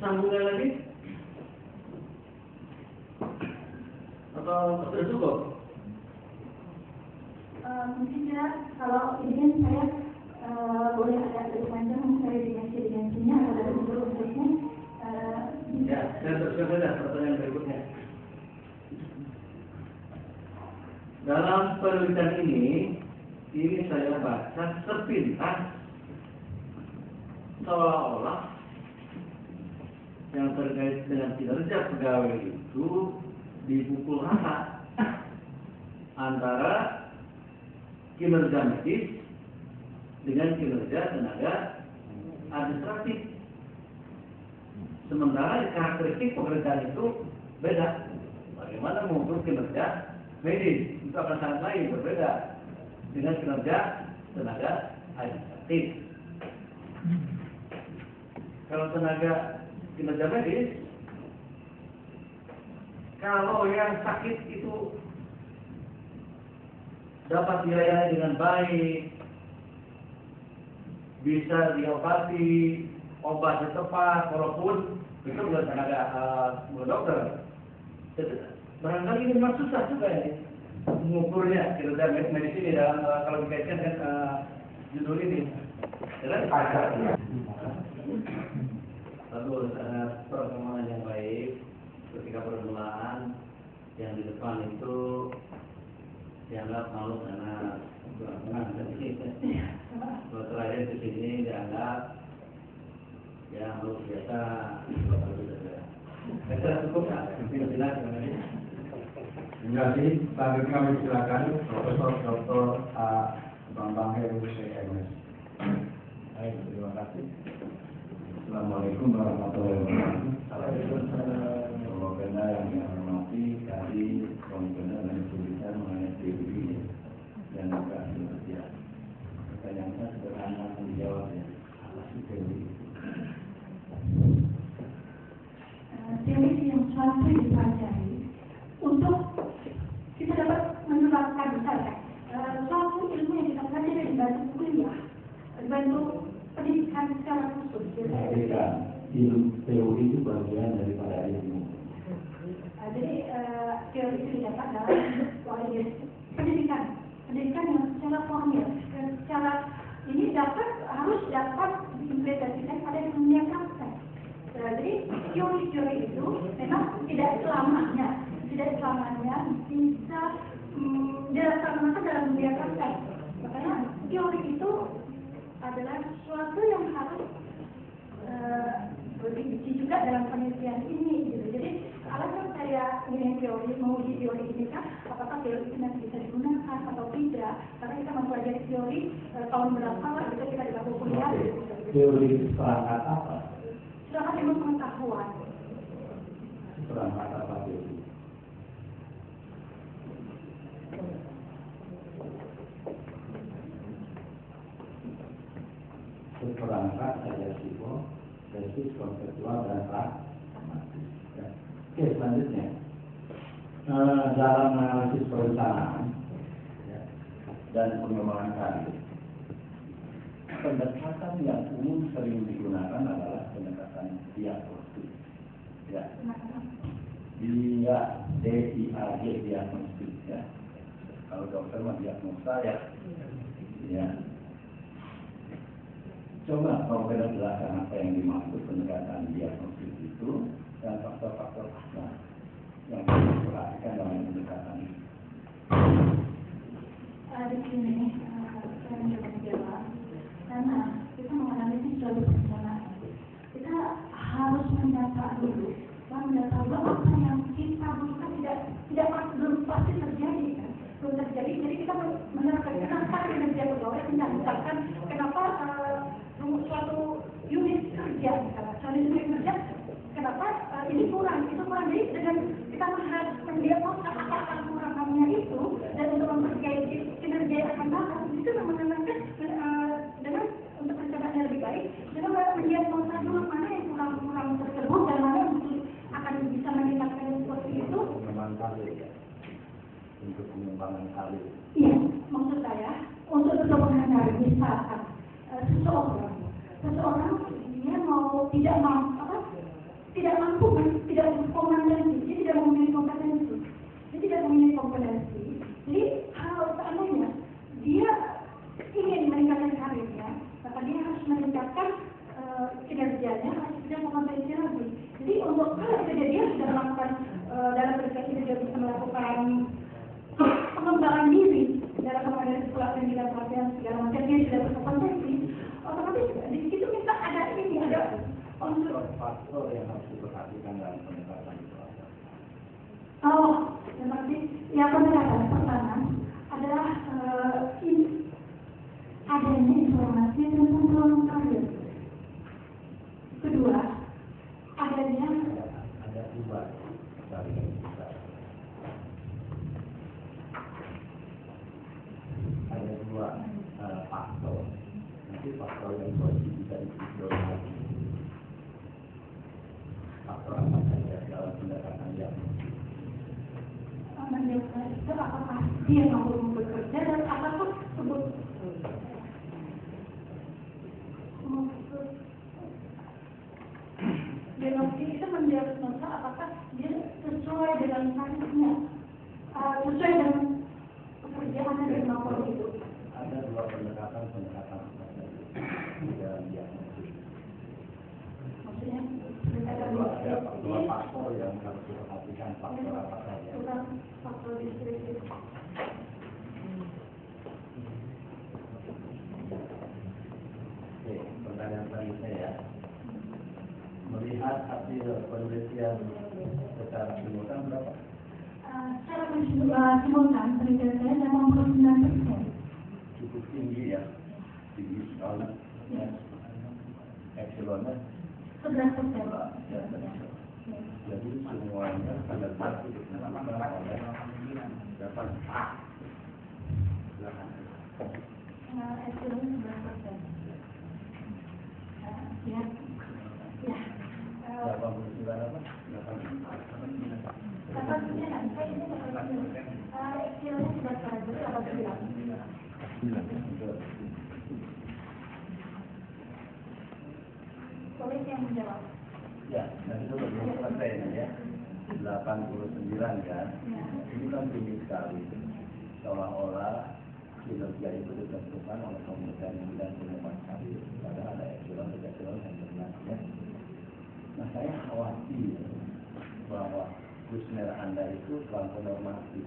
Speaker 5: Sambungan lagi? Atau sudah cukup?
Speaker 4: Mungkin ya, kalau ini saya boleh agak lebih panjang, saya dimensinya atau dari unsurnya.
Speaker 5: Ya, saya teruskan saja pertanyaan berikutnya. Dalam penelitian ini saya baca sepintas seolah-olah yang terkait dengan kinerja pegawai itu dipukul rata antara kinerja medis dengan kinerja tenaga administratif. Sementara karakteristik pekerjaan itu beda. Bagaimana mengukur kinerja medis itu akan sangat lain, berbeda dengan kinerja tenaga administratif. Kalau tenaga kinerja medis, kalau yang sakit itu dapat dilayani dengan baik, bisa diobati, obatnya tepat, walaupun itu bukan tenaga dokter. Barangkali ini memang susah juga ini mengukurnya kinerja medis ini dalam kalau dikaitkan dengan judul ini. Lalu harus ada perkembangan yang baik ketika permulaan yang di depan itu dianggap malu karena kurang kalau terakhir ke sini dianggap ya malu biasa. Saya cukup ya, silakan.
Speaker 1: Terima kasih. Selanjutnya kami silakan Profesor Dr. Bambang Heru CMS.
Speaker 2: Baik, terima kasih. Assalamualaikum warahmatullahi wabarakatuh. Semoga yang dihormati tadi komisioner dan tulisan mengenai teori dan juga kinerja. Pertanyaan saya sederhana menjawab ya. Apa sih teori?
Speaker 4: Teori yang suatu dipelajari untuk kita dapat menerapkan misalnya suatu ilmu yang kita pelajari di batu kuliah, di batu pendidikan secara khusus.
Speaker 2: Ilmu teori itu bagian daripada ilmu.
Speaker 4: Jadi teori itu didapat dalam pendidikan yang secara formil, secara ini harus dapat diimplementasikan pada dunia praktek. Jadi teori-teori itu memang tidak selamanya bisa dilaksanakan dalam dunia praktek. Makanya teori itu adalah sesuatu yang harus diuji juga dalam penelitian ini. Gitu. Jadi alasan saya ingin menguji teori ini kan, apakah teori itu nanti bisa digunakan atau tidak? Karena kita mempelajari teori tahun berapa kita di bangku kuliah.
Speaker 2: Teori perangkat apa?
Speaker 4: Sedangkan ilmu pengetahuan.
Speaker 2: Perangkat apa teori? Perangkat ada sifat, basis konseptual dan pragmatis. Oke, selanjutnya dalam analisis perencanaan dan pengembangan karir, pendekatan yang umum sering digunakan adalah pendekatan diagnostik. Ya. DIAG diagnostik ya. Kalau dokter mah diagnosa ya. Ya. Coba kalau kita jelaskan apa yang dimaksud pendekatan diagnostik itu dan faktor-faktor apa yang harus diperhatikan dalam pendekatan ini.
Speaker 4: Di sini saya mencoba menjawab karena kita menganalisis suatu perencanaan. Kita harus mendata dulu apa yang kita butuhkan belum pasti terjadi kan, belum terjadi. Jadi kita menerapkan kenapa kinerja pegawai tidak, misalkan kenapa suatu unit kerja, misalnya suatu unit kerja kenapa ini kurang, itu kurang. Jadi dengan kita mendiagnosa apa kurangannya itu dan untuk memperbaiki kinerja yang akan datang, itu menentukan dengan untuk perencanaan yang lebih baik, dengan mendiagnosa dulu mana yang kurang tersebut dan mana yang akan bisa meningkatkan seperti itu.
Speaker 2: Pengembangan karir ya. Untuk pengembangan karir.
Speaker 4: Iya, maksud saya untuk pengembangan karir misalkan seseorang dia mau tidak mampu tidak kompetensi, dia tidak memiliki kompetensi. Jadi kalau seandainya dia ingin meningkatkan karirnya, maka dia harus meningkatkan kinerjanya, harus bisa kompetensi lagi. Jadi untuk kalau dia sudah melakukan dalam berkaitan dia bisa melakukan pengembangan diri dalam pengembangan sekolah pendidikan pelatihan segala macam, dia sudah berkompetensi, otomatis di situ kita ada unsur
Speaker 2: faktor yang harus diperhatikan dalam pendekatan itu apa?
Speaker 4: Seperti yang pendekatan pertama adalah adanya informasi tentang peluang karir. Kedua, adanya
Speaker 2: ada dua dari kita. Ada dua faktor. Nanti faktor yang wajib bisa ditinjau lagi. Faktor apa saja dalam pendekatan diagnosis?
Speaker 4: biasa itu apakah dia mampu bekerja dan apakah sebut diagnostik itu mendiagnosa apakah dia sesuai dengan sainnya, sesuai dengan pekerjaannya dari mampu itu.
Speaker 5: Ada dua pendekatan dalam diagnosis.
Speaker 4: Maksudnya
Speaker 5: Ada dua faktor yang harus diperhatikan. Faktor apa saja?
Speaker 4: bukan faktor deskriptif.
Speaker 5: Oke, pertanyaan selanjutnya ya. Melihat hasil penelitian secara simultan berapa?
Speaker 4: Secara simultan penelitian saya 89%.
Speaker 5: Cukup tinggi ya, tinggi sekali.
Speaker 4: Ya.
Speaker 5: Epsilonnya
Speaker 4: 11%.
Speaker 5: ya, jadi semuanya pada saat itu dilakukan oleh dapat
Speaker 4: Epsilon 11%. Ya. Ya.
Speaker 5: 89 apa?
Speaker 4: 89. Epsilonnya sudah jadi 89. Boleh yang menjawab?
Speaker 5: Ya, dan itu belum selesai ini ya. 89 kan?
Speaker 4: Ya.
Speaker 5: Ini kan tinggi sekali. Seolah-olah kinerja itu ditentukan oleh kemudian 94 kali. Padahal ada epsilon yang benar ya. Nah, saya khawatir bahwa kuesioner Anda itu terlalu normatif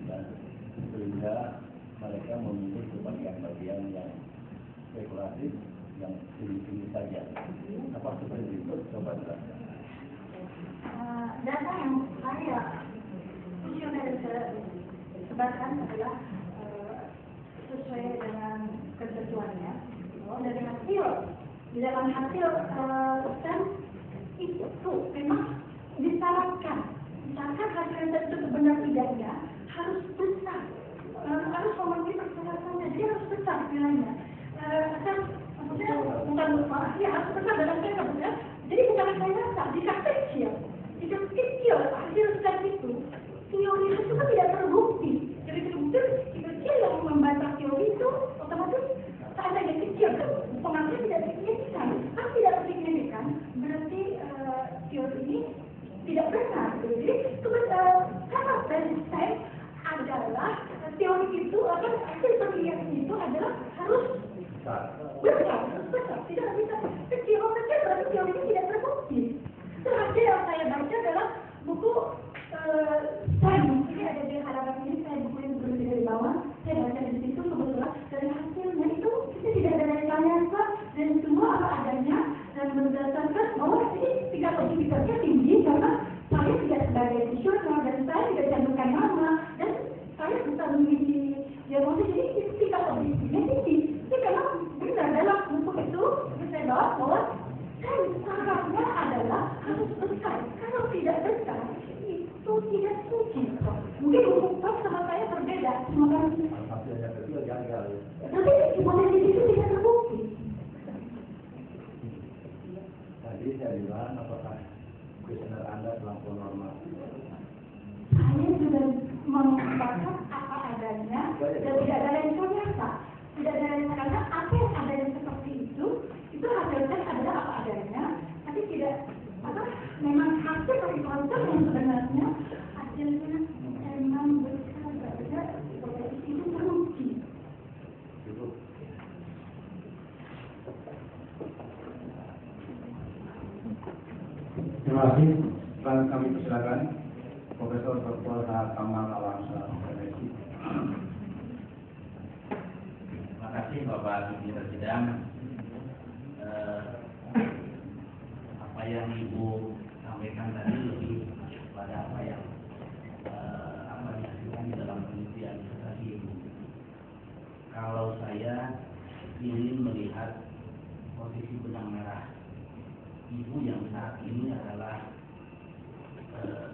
Speaker 5: dan sehingga mereka memilih bagian-bagian yang spekulatif yang tinggi-tinggi saja. Apa seperti itu? Coba jelaskan.
Speaker 4: Data yang saya kuesioner sebarkan adalah sesuai dengan ketentuannya. Dari hasil, di dalam hasil dan itu memang disyaratkan hasil itu benar tidaknya harus besar, harus memenuhi persyaratannya, jadi harus besar nilainya. Maksudnya bukan ya harus besar dalam mereka benar. Jadi bukan saya rasa jika kecil hasil tes itu teori itu kan tidak terbukti. Jadi terbukti kecil yang membaca teori itu otomatis seandainya kecil kan pengaruhnya tidak signifikan. Kan tidak signifikan berarti teori ini tidak benar. Jadi karena Einstein adalah teori itu hasil penelitian itu adalah harus besar, tidak bisa kecil berarti teori ini tidak terbukti. Terakhir yang saya baca adalah buku ini ada di halaman ini, saya buku yang berada di bawah, saya baca di situ kebetulan dari hasilnya itu kita tidak ada rekayasa dan semua apa adanya dan berdasarkan bahwa ini tingkat objektivitasnya tinggi karena saya tidak sebagai visioner dan saya tidak cantumkan nama dan saya bisa mengisi diagnosis, jadi tingkat objektifnya tinggi. Jadi memang benar dalam buku itu saya bawa bahwa syaratnya adalah harus besar. Kalau tidak besar itu tidak mungkin. Mungkin buku sama saya berbeda.
Speaker 5: Hasilnya kecil gagal.
Speaker 4: Tapi hipotesis itu tidak terbukti.
Speaker 5: Tadi saya bilang apakah kuesioner Anda terlampau normal?
Speaker 4: Saya sudah mengungkapkan apa adanya dan tidak ada rekayasa. Tidak ada rekayasa karena apa yang ada yang seperti itu hasilnya adalah apa adanya, tapi tidak memang hasil dari proses yang sebenarnya hasilnya memang besar saja hipotesis itu teruji.
Speaker 1: Terima kasih. Selanjutnya kami persilakan Profesor Dr. Kamal Alamsyah.
Speaker 6: Terima kasih Bapak Pimpinan Sidang. Apa yang Ibu sampaikan tadi lebih pada apa yang dihasilkan di dalam penelitian tadi Ibu. Kalau saya ingin melihat posisi benang merah Ibu yang saat ini adalah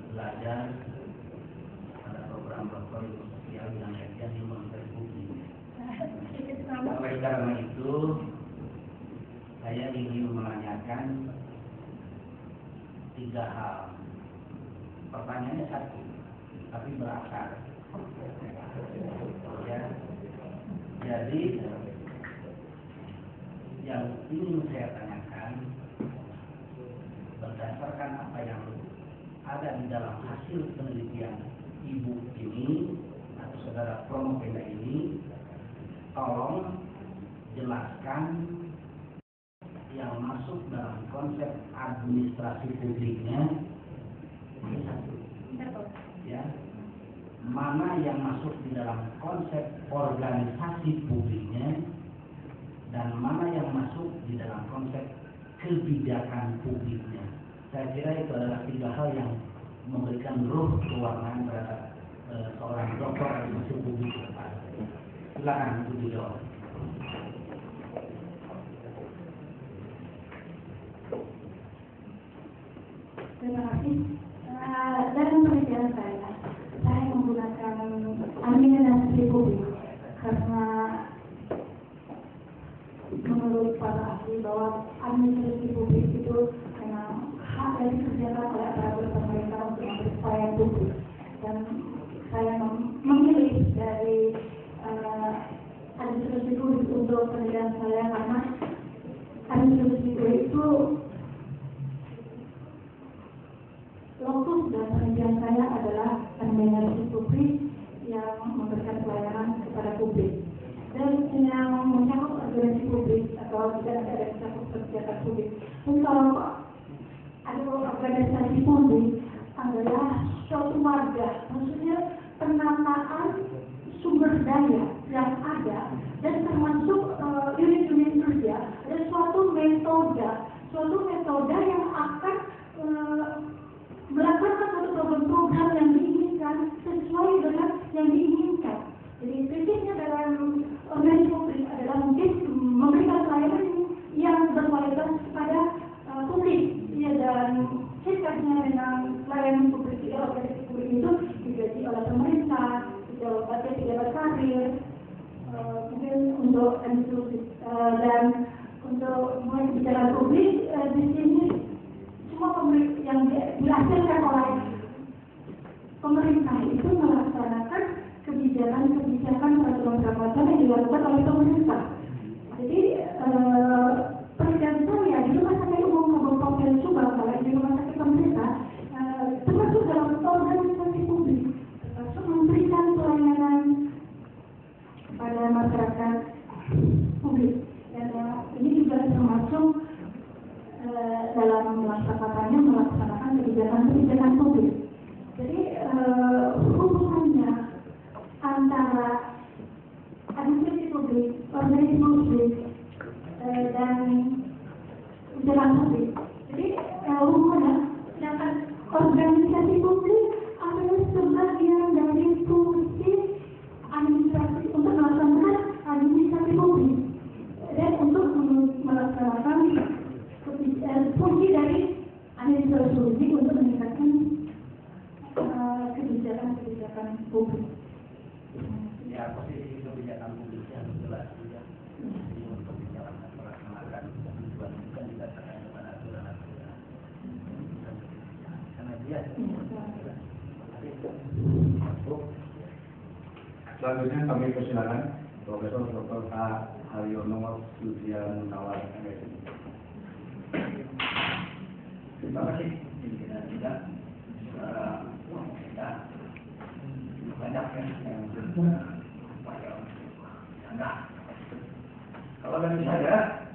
Speaker 6: belajar pada program doktor ilmu sosial yang kajian human Facebook ini. Oleh karena itu saya ingin menanyakan 3 hal. Pertanyaannya satu, tapi berakar. Ya. Jadi yang ingin saya tanyakan berdasarkan apa yang ada di dalam hasil penelitian Ibu ini atau saudara Promopenda ini, tolong jelaskan yang masuk dalam konsep administrasi publiknya ini satu, ya. Mana yang masuk di dalam konsep organisasi publiknya dan mana yang masuk di dalam konsep kebijakan publiknya. Saya kira itu adalah tiga hal yang memberikan ruh kewarnaan terhadap seorang doktor administrasi publik ke depan. Silakan untuk dijawab.
Speaker 4: Terima kasih. Dalam penelitian saya menggunakan administrasi publik karena menurut para ahli bahwa administrasi publik itu memang hak yang dikerjakan oleh aparatur pemerintah untuk memberi pelayanan publik, dan saya memilih dari administrasi publik untuk penelitian saya karena administrasi publik itu lokus dan penelitian saya adalah administrasi publik yang memberikan pelayanan kepada publik. Dan yang mencakup organisasi publik atau tidak ada yang mencakup kegiatan publik. Kalau ada organisasi publik adalah suatu warga, maksudnya penataan sumber daya yang ada dan termasuk unit-unit kerja, ada suatu metode yang akan melakukan satu program-program yang diinginkan sesuai dengan yang diinginkan. Jadi prinsipnya dalam organisasi publik adalah mungkin memberikan pelayanan yang berkualitas kepada publik. Ya, dan sikapnya dengan pelayanan publik di organisasi publik itu digaji oleh pemerintah, pejabat karir, mungkin untuk institusi dan untuk bicara publik di sini semua publik yang dihasilkan oleh pemerintah itu melaksanakan kebijakan peraturan yang dilakukan oleh pemerintah. Jadi penelitian saya di rumah sakit umum Kabupaten Subang, di rumah sakit pemerintah, termasuk dalam organisasi publik, termasuk memberikan pelayanan pada masyarakat publik. Dan ini juga termasuk dalam melaksanakan kebijakan publik. Jadi hubungannya antara administrasi publik, organisasi publik, dan kebijakan publik. Jadi hubungannya, sedangkan organisasi publik adalah sebagian dari fungsi administrasi untuk melaksanakan administrasi publik dan untuk melaksanakan fungsi dari administrasi publik untuk meningkatkan kebijakan publik.
Speaker 6: Ya, posisi kebijakan publiknya harus jelas juga. Jadi untuk menjalankan melaksanakan tujuan bukan didasarkan kepada aturan-aturan. Karena dia
Speaker 1: selanjutnya kami persilakan Profesor Dr. K. Haryono Yudhya Munawar, MSc.
Speaker 6: terima kasih. Kita banyak yang nah, kalau dari saya,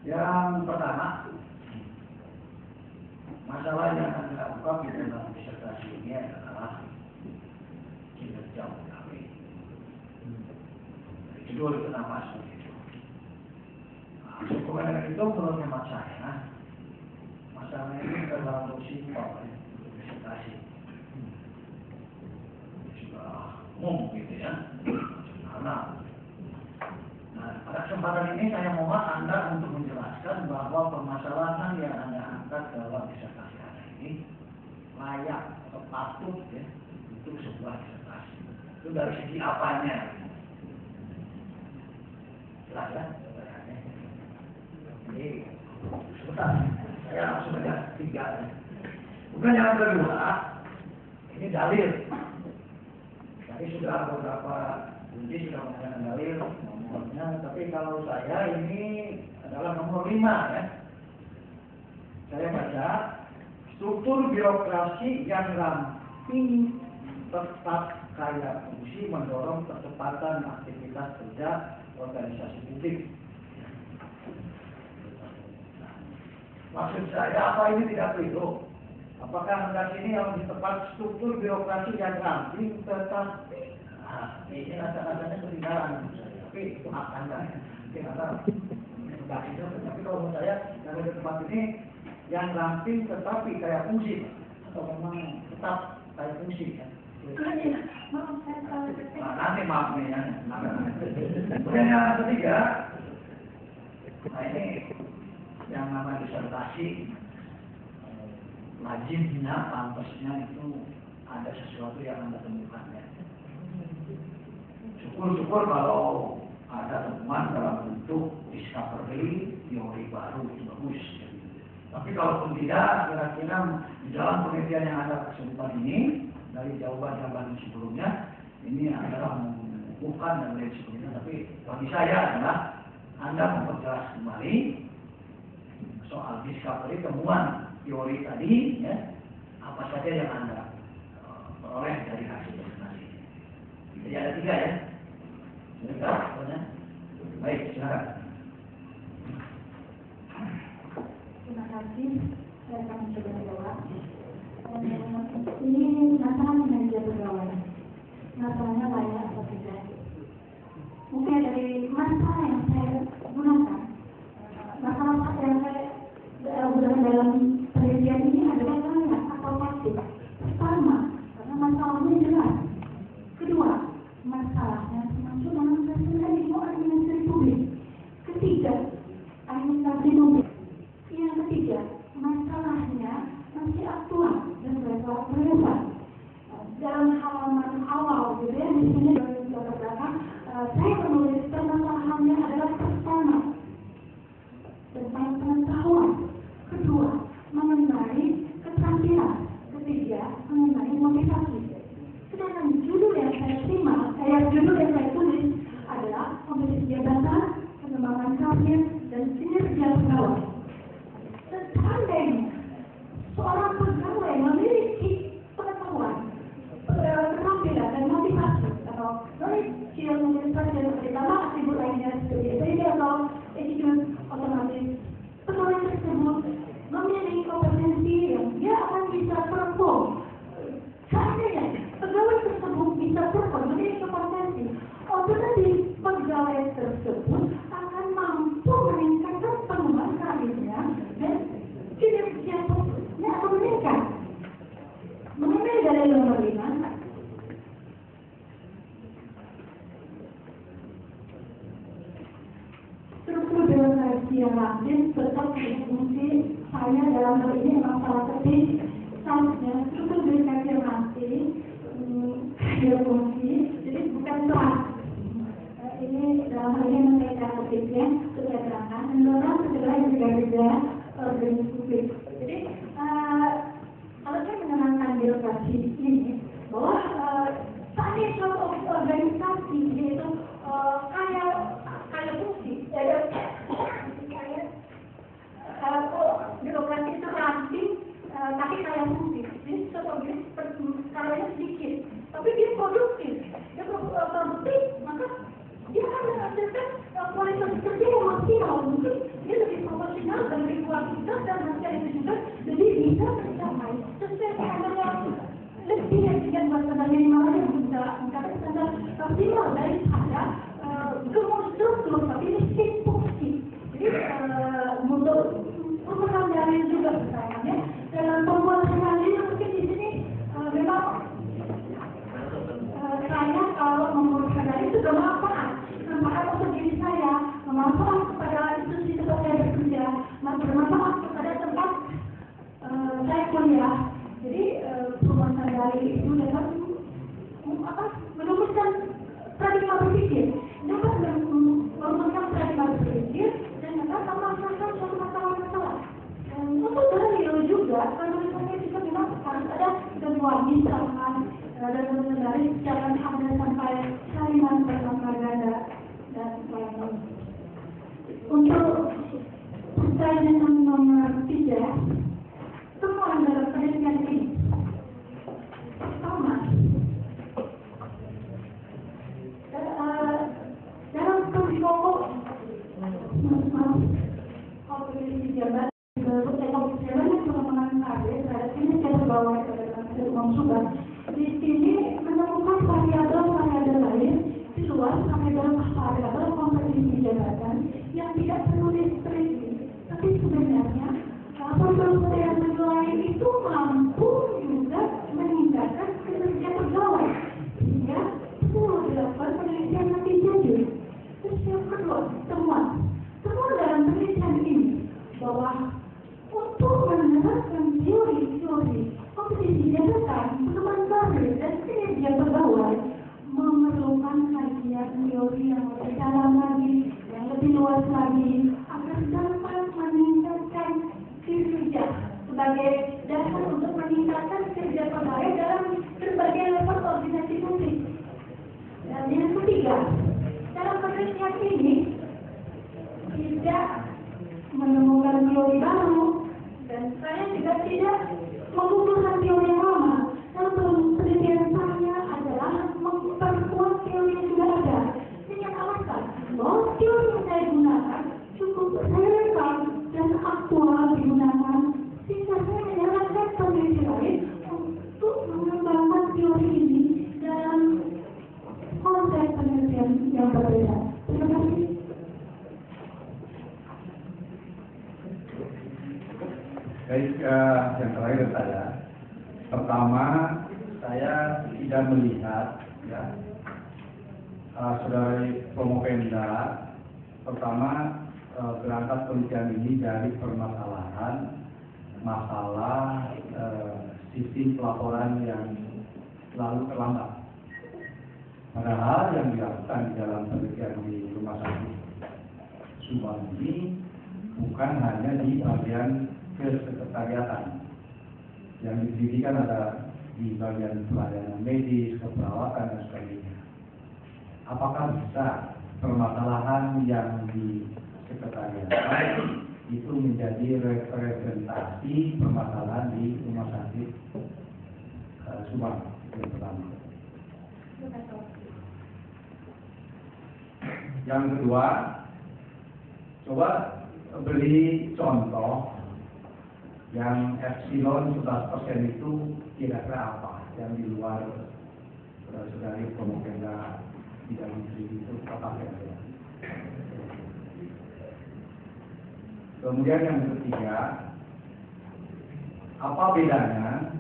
Speaker 6: yang pertama, masalah yang akan kita ungkap di dalam disertasi ini adalah kinerja pegawai. Judul itu nama seperti itu. Sehubungan dengan itu, menurut hemat saya, masalah ini terlalu simpel disertasi. Umum gitu ya, karena pada kesempatan ini saya mohon Anda untuk menjelaskan bahwa permasalahan yang Anda angkat dalam disertasi Anda ini layak atau patut ya untuk sebuah disertasi. Itu dari segi apanya? Jelas ya? Jadi sebentar, saya langsung ada 3. Kemudian yang kedua, ini dalil.
Speaker 7: Ini sudah beberapa uji sudah menggunakan dalil nomornya, tapi kalau saya ini adalah nomor 5 ya. Saya baca struktur birokrasi yang ramping tetap kaya fungsi mendorong percepatan aktivitas kerja organisasi publik. Maksud saya apa ini tidak keliru? Apakah anda sini yang lebih tepat struktur birokrasi yang ramping tetap? Nah, ini rasa-rasanya ketinggalan. Tapi itu hak anda. Mungkin anda enggak itu. Tapi kalau menurut saya yang lebih tepat ini yang ramping tetapi kaya fungsi atau memang tetap kaya fungsi.
Speaker 4: Maaf, saya salah ketik.
Speaker 7: Nah, nanti maaf nih ya. Kemudian yang ketiga, nah ini yang namanya disertasi lazimnya, pantasnya itu ada sesuatu yang anda temukan ya. Syukur-syukur kalau ada temuan dalam bentuk discovery teori baru itu bagus. Tapi kalaupun tidak, kira-kira di dalam penelitian yang ada kesempatan ini dari jawaban-jawaban sebelumnya ini adalah bukan dan lain sebagainya. Tapi bagi saya adalah anda memperjelas kembali soal discovery temuan teori tadi ya, apa saja yang anda peroleh dari hasil presentasi. Jadi ada 3 ya. Sudah pokoknya. Baik, silakan.
Speaker 4: Terima kasih. Saya akan mencoba menjawab. Ini masalah kinerja pegawai. Masalahnya layak atau tidak. Mungkin dari masalah yang saya gunakan, masalah yang saya gunakan dalam penelitian ini adalah layak atau pasif. Pertama, karena masalahnya jelas. Kedua, masalahnya termasuk dalam presentasi administrasi publik. Ketiga, administrasi publik. Yang ketiga, masalahnya masih aktual dan relevan. Dalam halaman awal, gitu ya, di sini saya menulis permasalahannya adalah pertama tentang pengetahuan, kedua mengenai keterampilan, ketiga mengenai motivasi. Sedangkan judul yang saya judul yang saya tulis adalah kompetensi jabatan, pengembangan karir, dan kinerja pegawai. Seandainya seorang pegawai memiliki pengetahuan, keterampilan dan motivasi atau skill motivasi dan ditambah atribut lainnya seperti SDG atau attitude otomatis, pegawai tersebut memiliki kompetensi yang dia akan bisa perform. Seandainya pegawai tersebut bisa perform, memiliki kompetensi, otomatis pegawai tersebut akan mampu meningkatkan pengembangan karirnya dan kinerja posisinya akan meningkat. Mengenai dari nomor 5, struktur birokrasi yang aktif tetap berfungsi. Saya dalam hal ini masalah ketik seharusnya struktur birokrasi yang aktif berfungsi, jadi bukan telah. Ini dalam hal ini mereka ketiknya sudah terangkan mendorong segera kerja organisasi publik. Jadi kalau saya menerangkan birokrasi ini bahwa saat ini suatu organisasi yaitu kaya fungsi, birokrasi itu ramping tapi kaya fungsi. Jadi suatu organisasi skalanya sedikit, tapi dia produktif. Dia produktif, maka dia akan menghasilkan kualitas kerja yang maksimal. Mungkin dia lebih profesional dan lebih kualitas dan hasil itu juga lebih bisa tercapai sesuai standar yang lebih yang buat standar minimal yang bisa mencapai standar maksimal daripada gemuk struktur tapi miskin fungsi. Jadi untuk pemegang dalil juga misalnya dalam pembuatan dalil mungkin di sini memang saya kalau membuat dalil itu bermanfaat untuk diri saya, bermanfaat kepada institusi tempat saya bekerja, bermanfaat kepada tempat saya kuliah. Jadi pembuatan dalil itu dapat merumuskan paradigma berpikir, dapat merumuskan paradigma berpikir dan dapat memasukkan suatu masalah-masalah. Untuk dalil juga, kalau misalnya kita bilang harus ada sebuah misalkan dan sebenarnya jangan ada sampai salinan bermakna ganda dan lain-lain. Untuk terkait dengan nomor 3, temuan dalam penelitian ini pertama, dalam kondisi pokok kompetensi jabat kompetensi jabat pengembangan karir terhadap kinerja pegawai pada umum Subang. Di sini menemukan variabel-variabel lain di luar variabel kompetensi jabatan yang tidak perlu diteliti. Tapi sebenarnya variabel lain itu mampu juga meningkatkan kinerja pegawai sehingga perlu dilakukan penelitian lebih lanjut. Terus yang kedua, temuan dalam penelitian ini bahwa untuk menerapkan teori-teori kompetensi jabatan, pengembangan karir dan kinerja pegawai memerlukan kajian teori yang lebih dalam lagi, yang lebih luas lagi, agar dapat meningkatkan kinerja sebagai dasar untuk meningkatkan kinerja pegawai dalam berbagai level organisasi publik. Dan yang ketiga, dalam penelitian ini tidak menemukan teori baru dan saya juga tidak mengumpulkan teori yang lama. Dalam penelitian saya adalah memperkuat teori yang sudah ada dengan alasan bahwa teori yang saya gunakan cukup relevan dan aktual digunakan sehingga saya menyarankan peneliti lain untuk mengembangkan teori ini dalam konteks penelitian yang berbeda. Terima kasih.
Speaker 1: Baik, yang terakhir saya. Pertama, saya tidak melihat ya, saudara Promopenda. Pertama, berangkat penelitian ini dari permasalahan masalah sistem pelaporan yang selalu terlambat. Padahal yang dilakukan di dalam penelitian di rumah sakit Subang ini bukan hanya di bagian kesekretariatan, yang didirikan ada di bagian pelayanan medis, keperawatan dan sebagainya. Apakah bisa permasalahan yang di sekretariatan itu menjadi representasi permasalahan di rumah sakit Subang yang pertama? Yang kedua, coba beri contoh yang epsilon 11% itu kira-kira apa yang di luar saudari Promopenda tidak diberi itu apa saja. Kemudian yang ketiga, apa bedanya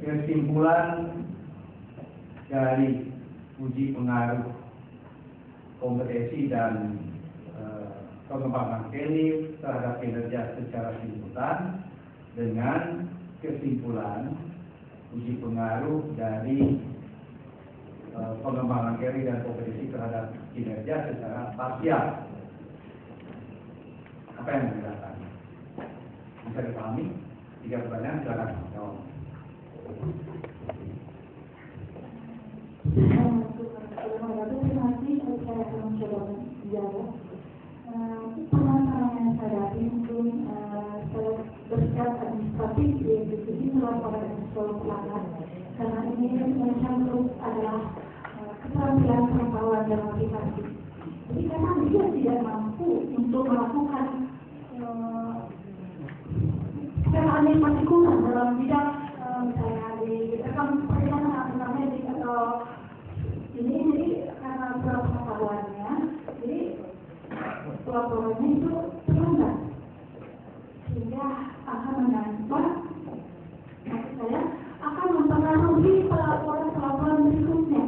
Speaker 1: kesimpulan dari uji pengaruh kompetensi dan pengembangan Kelly terhadap kinerja secara simultan dengan kesimpulan uji pengaruh dari pengembangan Kelly dan kompetensi terhadap kinerja secara parsial. Apa yang dijelaskan? Bisa dipahami? 3 pertanyaan, silakan jawab.
Speaker 4: Terima kasih, saya akan mencoba menjawab. Permasalahan yang saya hadapi mungkin saya berkat administratif di sini melaporkan sekolah pelanggan karena ini menyangkut adalah keterampilan pengetahuan dan motivasi. Jadi karena dia tidak mampu untuk melakukan administrasi kurang dalam bidang misalnya di rekam perjalanan atau medik atau ini jadi karena pengetahuannya jadi pelaporannya itu terlambat sehingga akan menambah maksud saya akan mempengaruhi pelaporan berikutnya.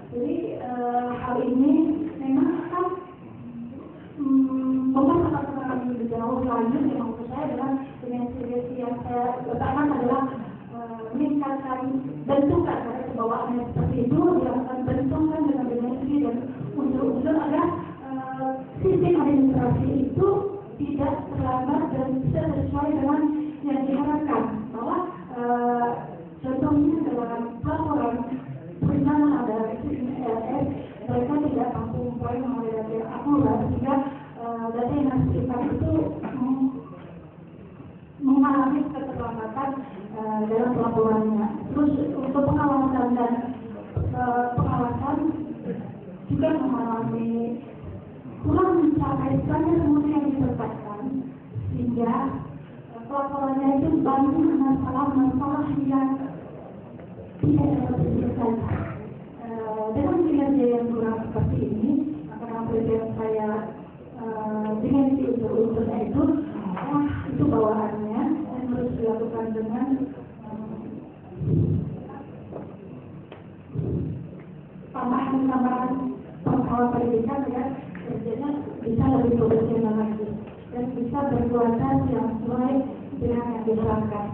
Speaker 4: Jadi hal ini memang akan memperhatikan lebih jauh lanjut yang maksud saya adalah dengan sugesti yang saya letakkan adalah meningkatkan bentukan karena kebawaannya seperti itu dilakukan bentukan dengan dimensi dan unsur-unsur agar sistem administrasi itu tidak terlambat dan bisa sesuai dengan yang diharapkan bahwa contohnya dalam data yang harus kita itu mengalami keterlambatan dalam pelaporannya. Terus untuk pengawasan dan pengawasan juga mengalami kurang mencapai standar mutu yang ditetapkan, sehingga pelaporannya itu banyak masalah-masalah yang tidak dapat diselesaikan. Dengan kinerja yang kurang seperti ini, maka presiden saya dengan unsur-unsur itu bawaannya dan harus dilakukan dengan tambahan pengetahuan pendidikan ya, kerjanya bisa lebih profesional lagi dan bisa berkualitas yang sesuai dengan yang diharapkan.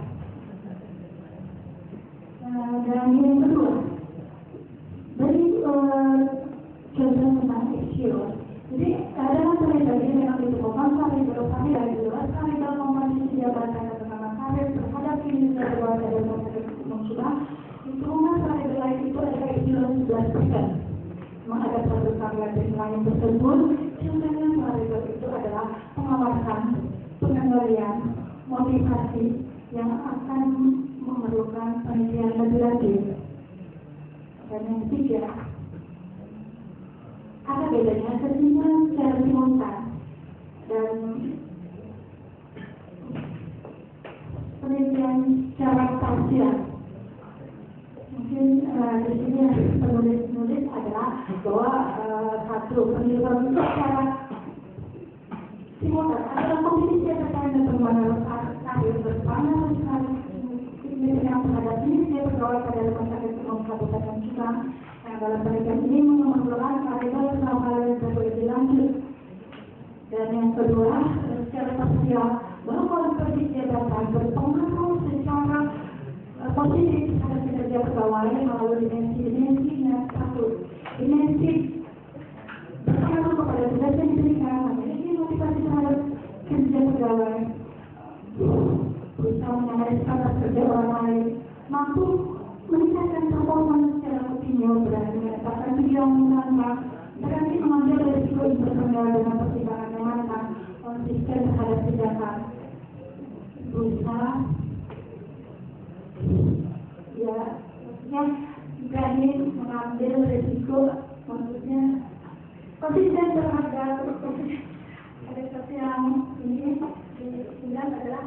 Speaker 4: Dan yang kedua, dari contoh tentang isio. Jadi dalam perintah ini memang ditemukan kami berupaya dari jelas kami dalam komposisi jabatan dan pengamat karir terhadap kinerja keluarga dan masyarakat umum sudah hitungan karir lain itu adalah isio 11%. Memang ada satu karya dari lain tersebut. Contohnya karir itu adalah pengawasan, pengendalian, motivasi yang akan memerlukan penelitian lebih lanjut. Dan yang ketiga, ada bedanya kesimpulan secara simultan dan penelitian secara parsial. Mungkin di sini penulis adalah bahwa satu penelitian secara simultan adalah kompetisi terkait dengan pengembangan karir bersama yang terhadap ini dia pegawai pada rumah sakit umum Kabupaten Subang. Dalam penelitian ini memerlukan karir selama yang lebih lanjut. Dan yang kedua, secara parsial bahwa kualifikasi jabatan berpengaruh secara positif terhadap kinerja pegawai melalui dimensi yang satu. Dimensi berpengaruh kepada tugas yang diberikan, memiliki motivasi terhadap kinerja pegawai, berusaha menyamai standar kerja orang lain, mampu meningkatkan performa secara kontinu, berani menetapkan tujuan utama, berani mengambil risiko internal dengan pertimbangan yang matang, konsisten terhadap tindakan, berusaha berani mengambil risiko, maksudnya konsisten terhadap ada sesuatu yang ini dibilang adalah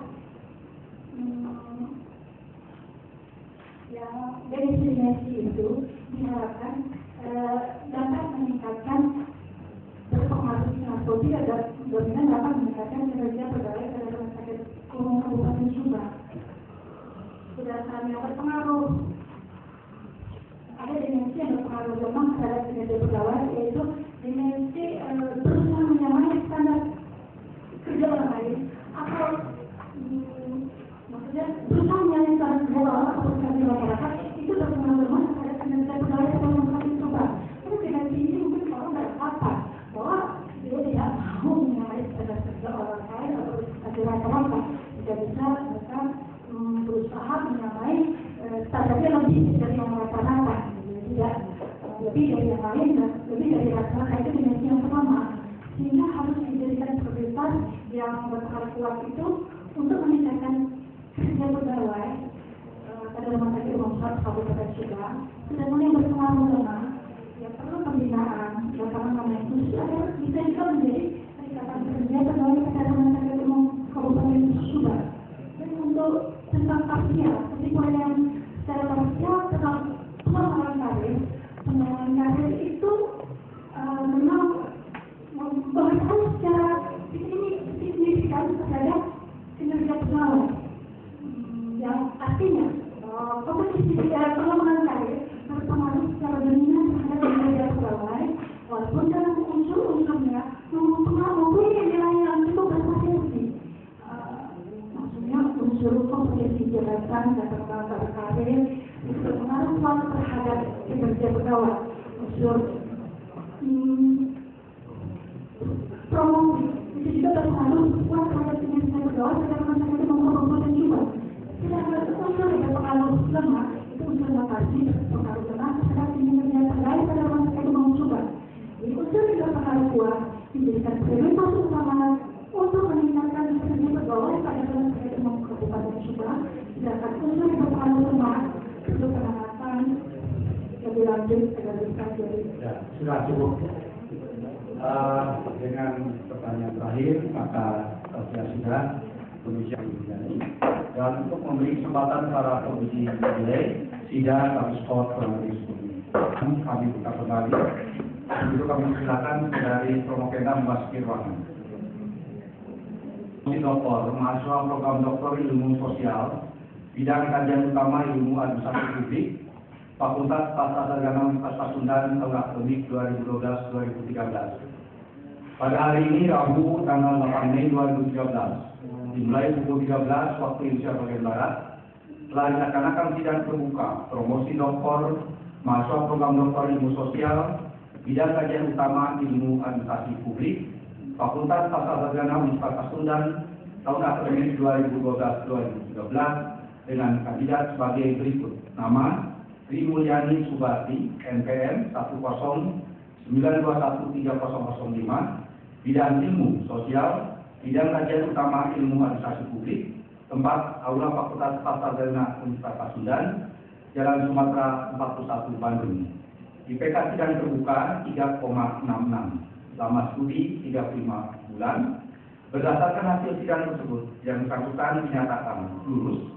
Speaker 4: yang dari dimensi itu diharapkan dapat meningkatkan berpengaruh atau tidak dominan dapat meningkatkan kinerja pegawai pada rumah sakit umum Kabupaten Subang. Berdasarkan yang berpengaruh, ada dimensi yang berpengaruh lemah terhadap kinerja pegawai, yaitu dimensi berusaha menyamai standar kerja orang lain atau maksudnya berusaha menyamai standar kerja orang atau kerja masyarakat itu berpengaruh lemah terhadap kinerja pegawai pada rumah sakit Subang. Karena dimensi ini mungkin orang tidak dapat bahwa dia tidak mau menyamai standar kerja orang lain atau kerja masyarakat, tidak bisa mereka berusaha menyamai standarnya lebih dari yang rata-rata, tidak lebih dari yang lain dan lebih dari rata-rata. Itu dimensi yang pertama, sehingga harus dijadikan prioritas yang berpengaruh kuat itu untuk meningkatkan kerja pegawai pada rumah sakit umum Kabupaten Subang. Sedangkan yang berpengaruh lemah, yang perlu pembinaan, yang karena itu bisa juga menjadi peningkatan kerja pegawai pada rumah sakit umum Kabupaten Subang. Dan untuk tentang parsial, kesimpulan yang secara parsial tentang pengembangan karir itu memang membahas secara signifikan terhadap kinerja pegawai, yang artinya kompetisi pengembangan karir berpengaruh secara dominan terhadap kinerja pegawai, walaupun dalam unsur-unsurnya mempunyai nilai yang cukup berpotensi. Maksudnya unsur kompetisi jabatan dan pengembangan karir itu berpengaruh kuat terhadap kinerja pegawai. Unsur promosi itu juga berpengaruh kuat terhadap kinerja pegawai pada rumah sakit umum Kabupaten Subang. Sedangkan unsur yang berpengaruh lemah itu unsur lokasi berpengaruh lemah terhadap kinerja pegawai pada rumah sakit umum Subang. Jadi unsur yang berpengaruh kuat dijadikan prioritas utama sebenarnya pegawai pada Kementerian Umum Kabupaten Subang sedangkan unsur berpengaruh rumah untuk pengamatan lebih lanjut agar bisa jadi.
Speaker 1: Ya, sudah cukup. Dengan pertanyaan terakhir, maka saya sudah Komisi Yudisial. Dan untuk memberi kesempatan para komisi nilai, sidang kami skor kurang lebih 10 menit. Kami buka kembali. Untuk kami silakan dari Promopenda memasuki ruangan. Doktor, mahasiswa program doktor ilmu sosial, bidang kajian utama ilmu administrasi publik, Fakultas Tata Sarjana Universitas Pasundan tahun akademik 2012-2013. Pada hari ini Rabu tanggal 8 Mei 2013, dimulai pukul 13 waktu Indonesia bagian Barat, telah dilaksanakan sidang terbuka promosi doktor, mahasiswa program doktor ilmu sosial, bidang kajian utama ilmu administrasi publik, Fakultas Tata Sarjana Universitas Pasundan tahun akademik 2012-2013 dengan kandidat sebagai berikut. Nama Sri Mulyani Subati, NPM 109213005, bidang ilmu sosial, bidang kajian utama ilmu administrasi publik, tempat Aula Fakultas Tata Sarjana Universitas Pasundan, Jalan Sumatera 41 Bandung. IPK sidang terbuka 3,66, lama studi 35 bulan. Berdasarkan hasil sidang tersebut, yang bersangkutan dinyatakan lulus.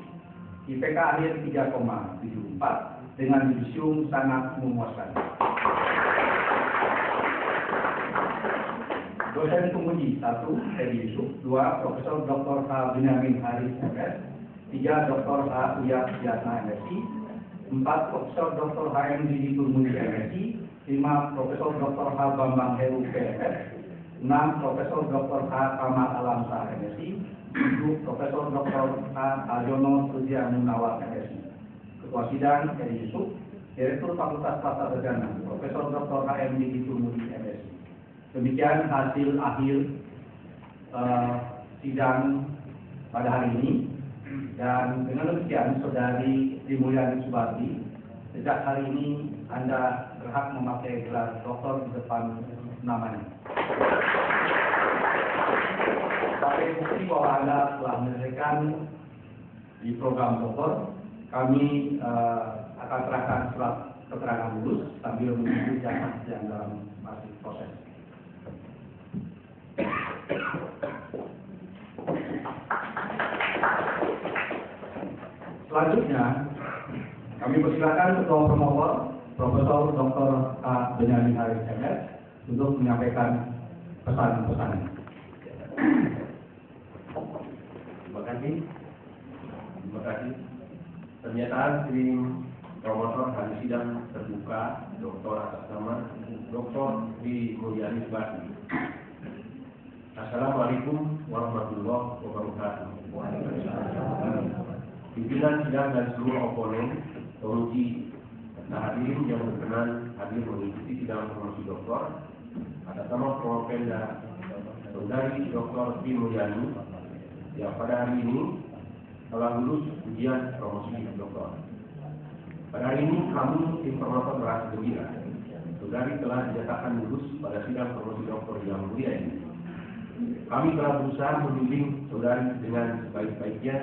Speaker 1: IPK akhir 3,74 dengan yudisium sangat memuaskan. Dosen penguji 1. Edi Yusuf, 2. Profesor Dr. H. Benyamin Haris MS, 3. Dr. H. Uyat Yatna MSI, 4. Profesor Dr. H. M. Didi Turmudi MSI, 5. Profesor Dr. H. Bambang Heru PMS, 6. Profesor Dr. H. Kamal Alamsa MSI, 7. Profesor Dr. H. Aryono Sudianu Nawar MSI. Ketua Sidang Edi Yusuf, Direktur Fakultas Tata Sarjana Profesor Dr. H. M. Didi Turmudi MSI. Demikian hasil akhir sidang pada hari ini. Dan dengan demikian, Saudari Sri Mulyani Subati, sejak hari ini Anda berhak memakai gelar doktor di depan namanya. Sebagai bukti bahwa Anda telah menyelesaikan di program doktor, kami akan serahkan surat keterangan lulus sambil menunggu jasa yang dalam masih proses. Selanjutnya, kami persilakan Ketua Promotor Profesor Dr. H. Benyamin Haris MS untuk menyampaikan pesan-pesan.
Speaker 2: Terima kasih. Pernyataan Sri Promotor hari sidang terbuka Dr. atas nama Dr. Sri Mulyani Subati. Assalamualaikum warahmatullahi wabarakatuh. Pimpinan sidang dan seluruh oponen, penguji, serta hadirin yang berkenan hadir mengikuti sidang promosi doktor atas nama Promopenda Saudari Dr. Sri Mulyani yang pada hari ini telah lulus ujian promosi doktor. Pada hari ini kami tim promotor merasa gembira. Saudari telah dinyatakan lulus pada sidang promosi doktor yang mulia ini. Kami telah berusaha membimbing saudari dengan sebaik-baiknya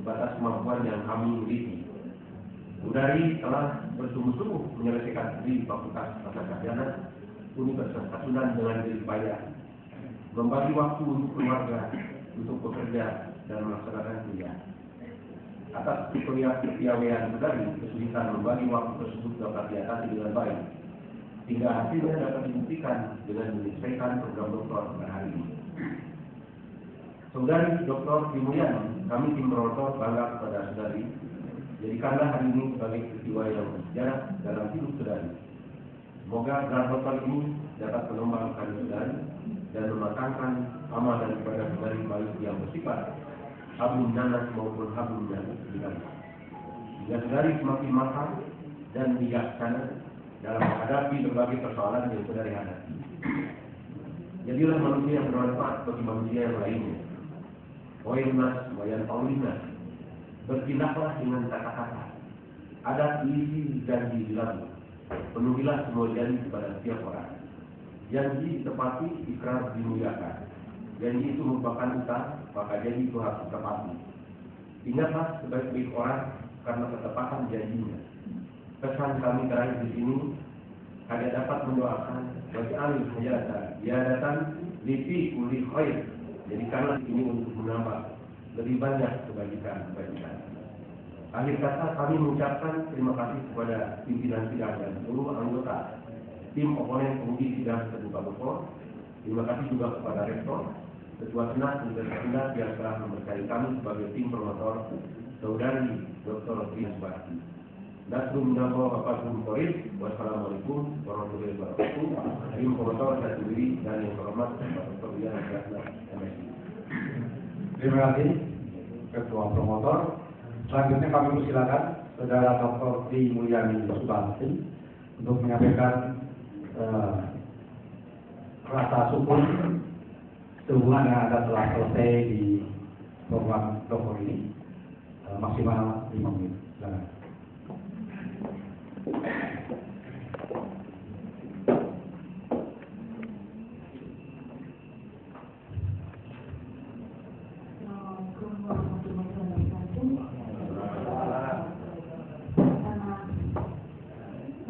Speaker 2: sebatas kemampuan yang kami miliki. Saudari telah bersungguh-sungguh menyelesaikan di Fakultas Tata Sarjana Universitas Pasundan dengan jerih payah, membagi waktu untuk keluarga, untuk bekerja dan melaksanakan kuliah. Atas kepiawaian saudari, kesulitan membagi waktu tersebut dapat diatasi dengan baik, hingga hasilnya dapat dibuktikan dengan menyelesaikan program doktor pada hari ini. Saudari Dr. Sri Mulyani, kami tim promotor bangga kepada saudari. Jadikanlah hari ini sebagai peristiwa yang bersejarah dalam hidup saudari. Semoga gelar doktor ini dapat mengembangkan saudari dan mematangkan amal dan ibadah saudari baik yang bersifat hablum nanas maupun hablum nanas. Hingga saudari semakin matang dan bijaksana dalam menghadapi berbagai persoalan yang saudari hadapi. Jadilah manusia yang bermanfaat bagi manusia yang lainnya. Wa'innas wayan paulinas, bertindaklah dengan kata-kata, ada isi janji di lagu, penuhilah semua janji kepada setiap orang. Janji ditepati, ikrar dimuliakan. janji itu merupakan utang, maka janji itu harus ditepati. Ingatlah sebaik-baik orang karena ketepatan janjinya. Pesan kami terakhir di sini, hanya dapat mendoakan bagi alif hayatan lipi uli khair. Jadikanlah ini untuk menambah lebih banyak kebajikan. Akhir kata kami mengucapkan terima kasih kepada pimpinan sidang dan seluruh anggota tim oponen penguji sidang terbuka Bogor. Terima kasih juga kepada rektor, ketua senat dan senat yang telah mempercayai kami sebagai tim promotor saudari Dr. Tri Subakti. Nasrum Namo Bapak Guru Koris. Wassalamualaikum warahmatullahi wabarakatuh. Tim promotor saya sendiri dan yang terhormat Bapak Dr. Wian MSI.
Speaker 1: Terima kasih Ketua Promotor. Selanjutnya kami persilakan Saudara Dr. Tri Mulyani Subakti untuk menyampaikan rasa syukur sehubungan yang Anda telah selesai di program dokter ini maksimal 5 menit. Silakan.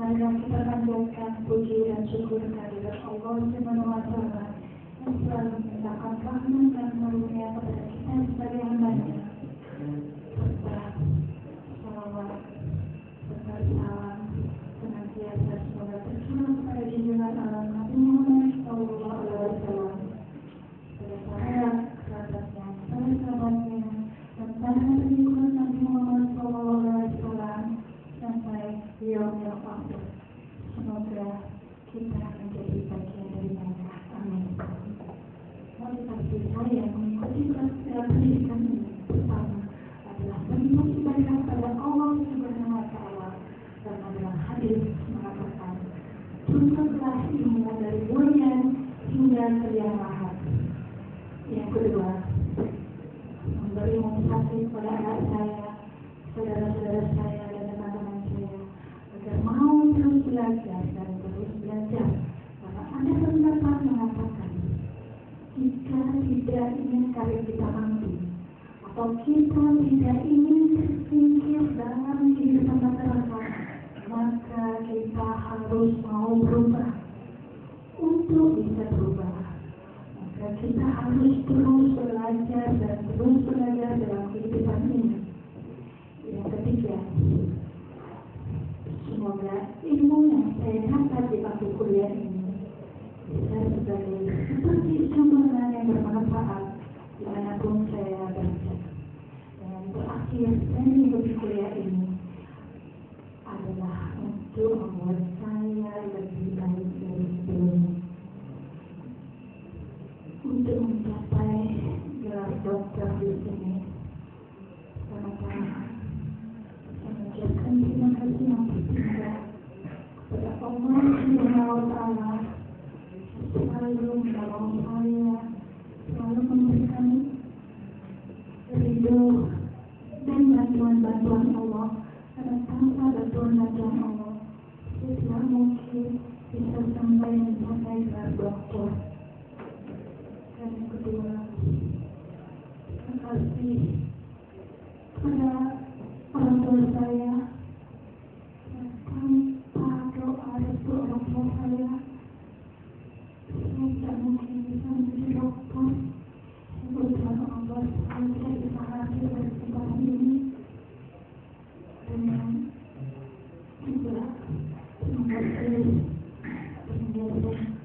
Speaker 4: Marilah kita panjatkan puji dan syukur kehadirat Allah Subhanahu wa Ta'ala yang selalu menyatakan rahmat dan karunia kepada kita sebagai hamba-Nya. Serta salawat serta salam senantiasa semoga tercurah kepada junjungan alam Nabi Muhammad Sallallahu Alaihi Wasallam, kepada para kerabatnya, para sahabatnya, dan para pengikut Nabi Muhammad Sallallahu Alaihi Wasallam sampai yaumil akhir. Semoga kita menjadi bagian dari mereka. Amin. Motivasi saya mengikuti program pendidikan ini pertama adalah beriman ibadah pada Allah Subhanahu wa Ta'ala dan adalah hadis mengatakan tuntutlah ilmu dari bulan hingga ke liang lahat. Yang kedua, memberi motivasi kepada anak saya, saudara-saudara saya, dan teman-teman saya agar mau terus belajar dan terus belajar. Karena ada pendapat mengatakan jika tidak ingin karir kita mampu atau kita tidak ingin tersingkir dalam kehidupan masyarakat, maka kita harus mau berubah. Untuk bisa berubah, maka kita harus terus belajar dan terus belajar dalam kehidupan ini. Yang ketiga, semoga ilmu yang saya dapat di bangku kuliah ini bisa seperti sumbangan yang bermanfaat dimanapun saya berada. Dan terakhir dari bangku kuliah ini adalah untuk membuat saya lebih baik dari sebelumnya. Untuk mencapai gelar dokter di sini, sama-sama mengucapkan terima kasih yang bertingkat kepada Allah Subhanahu wa Ta'ala selalu menolong saya, selalu memberikan ridho dan bantuan Allah. Karena tanpa bantuan Allah, saya tidak mungkin bisa sampai mencapai gelar dokter. Dan yang kedua, terima kasih kepada orang tua saya. Tanpa doa restu orang tua saya tidak mungkin bisa menjadi dokter. Kebetulan Allah saya tidak bisa hadir dari tempat ini. Dan yang juga terima kasih dan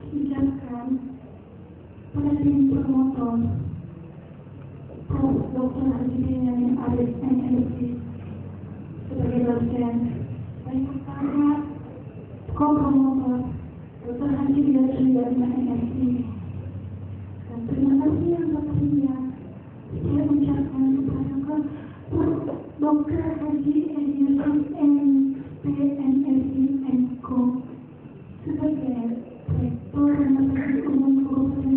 Speaker 4: tindakan pada tim promotor Prof. Dr. Haji Binyamin Arif MSc sebagai dosen, baik kepada co-promotor Dr. Haji Binyamin MSc, dan terima kasih yang bersedia saya ucapkan kepada Dr. Haji MSc MCO sebagai Rektor Masyarakat Umum Kabupaten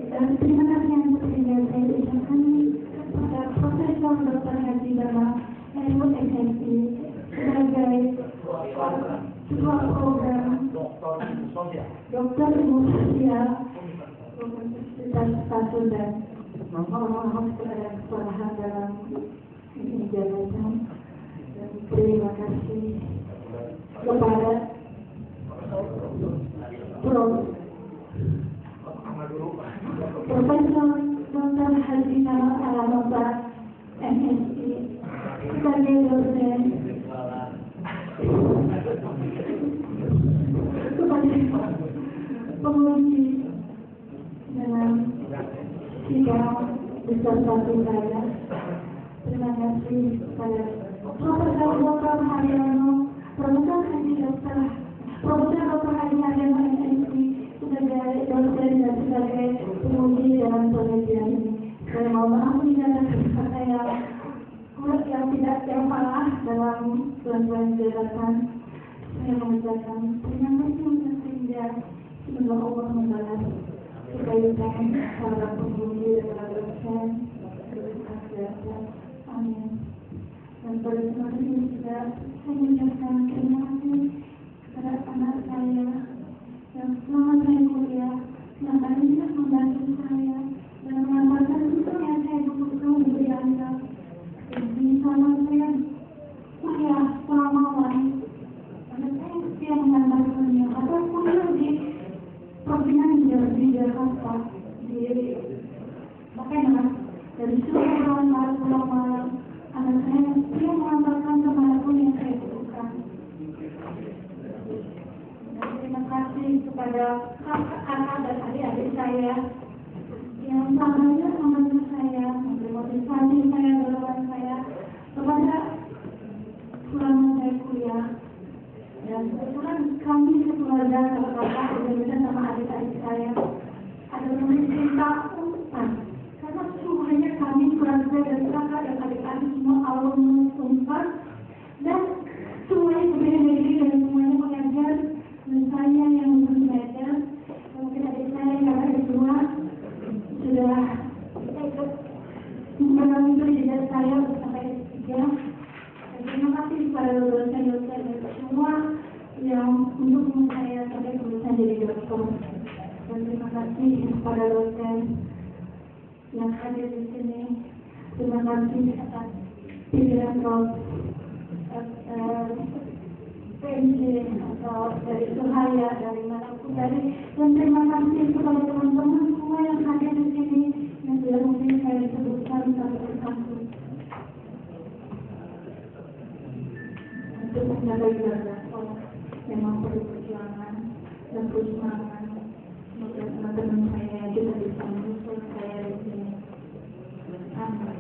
Speaker 4: Dan terima kasih yang bersedia saya ucapkan kepada Profesor Dr. Haji Dama MSc sebagai ketua program Dokter Ilmu Sosial Universitas Stasiun dan mohon kepada kesalahan dalam ini jabatan. Dan terima kasih kepada Profesor Dr. Haji Dama Alamosa MSc sebagai dosen, kepada penguji dalam sidang beserta saya. Terima kasih kepada Profesor Dr. Haryono, Profesor Dr. Haji Haryono MSc sebagai dosen dan sebagai penguji dalam penelitian ini. Saya mohon maaf jika saya yang salah dalam tuan-tuan jabatan. Saya mengucapkan terima kasih untuk sehingga semoga Allah membalas kebaikan para penguji dan para dosen. Amin. Dan pada kesempatan ini juga saya mengucapkan terima kasih kepada anak saya yang selama saya kuliah, yang banyak membantu saya dan mengamalkan itu yang saya butuhkan di Anda. Jadi selama saya kuliah selama lain, karena saya setia mengamalkannya. Atau kuliah di provinsi di Jakarta, makanya dari seluruh malam, anak saya setia mengamalkan kemanapun yang saya butuhkan. Terima kasih kepada kakak dan adik-adik saya yang selamanya membantu saya, memberi motivasi saya, dorongan saya kepada selama saya kuliah. Dan kebetulan kami sekeluarga, kakak dan sama adik-adik saya ada cerita Unpad. Karena semuanya kami keluarga dan kakak dan adik-adik semua alumnus Unpad dan semuanya berbeda negeri dan semuanya mengajar. Dan saya yang belajar, mungkin adik saya karena di luar sudah ikut mengalami pendidikan saya sampai S3. Terima kasih kepada dosen-dosen semua yang mendukung saya sampai lulusan jadi dokter. Dan terima kasih kepada dosen yang hadir di sini. Terima kasih atas pilihan Prof. PNJ atau dari Suhaya, dari manapun dari, dan terima kasih kepada teman-teman semua yang hadir di sini yang sudah mungkin saya sebutkan satu persatu. Untuk menjaga keluarga memang perlu perjuangan dan perjuangan. Semoga teman-teman saya juga bisa menyusul saya di sini. Amin.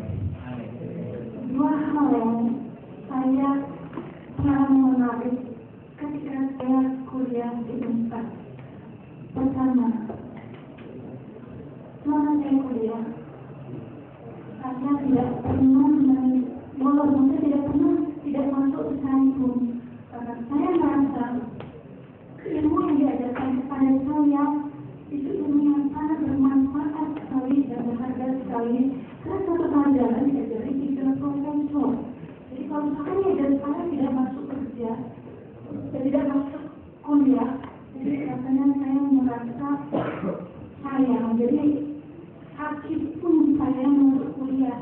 Speaker 4: Dua hal yang saya sangat menarik ketika saya kuliah di Unpad. Pertama, selama saya kuliah, saya tidak pernah walaupun saya tidak masuk sekalipun, karena saya merasa ilmu yang diajarkan kepada saya itu ilmu yang sangat bermanfaat sekali dan berharga sekali. Karena satu pelajaran diajari 3 profesor. Jadi kalau saya dan saya tidak masuk kerja, saya tidak masuk kuliah, Jadi rasanya saya merasa sayang. Jadi sakit pun saya untuk kuliah.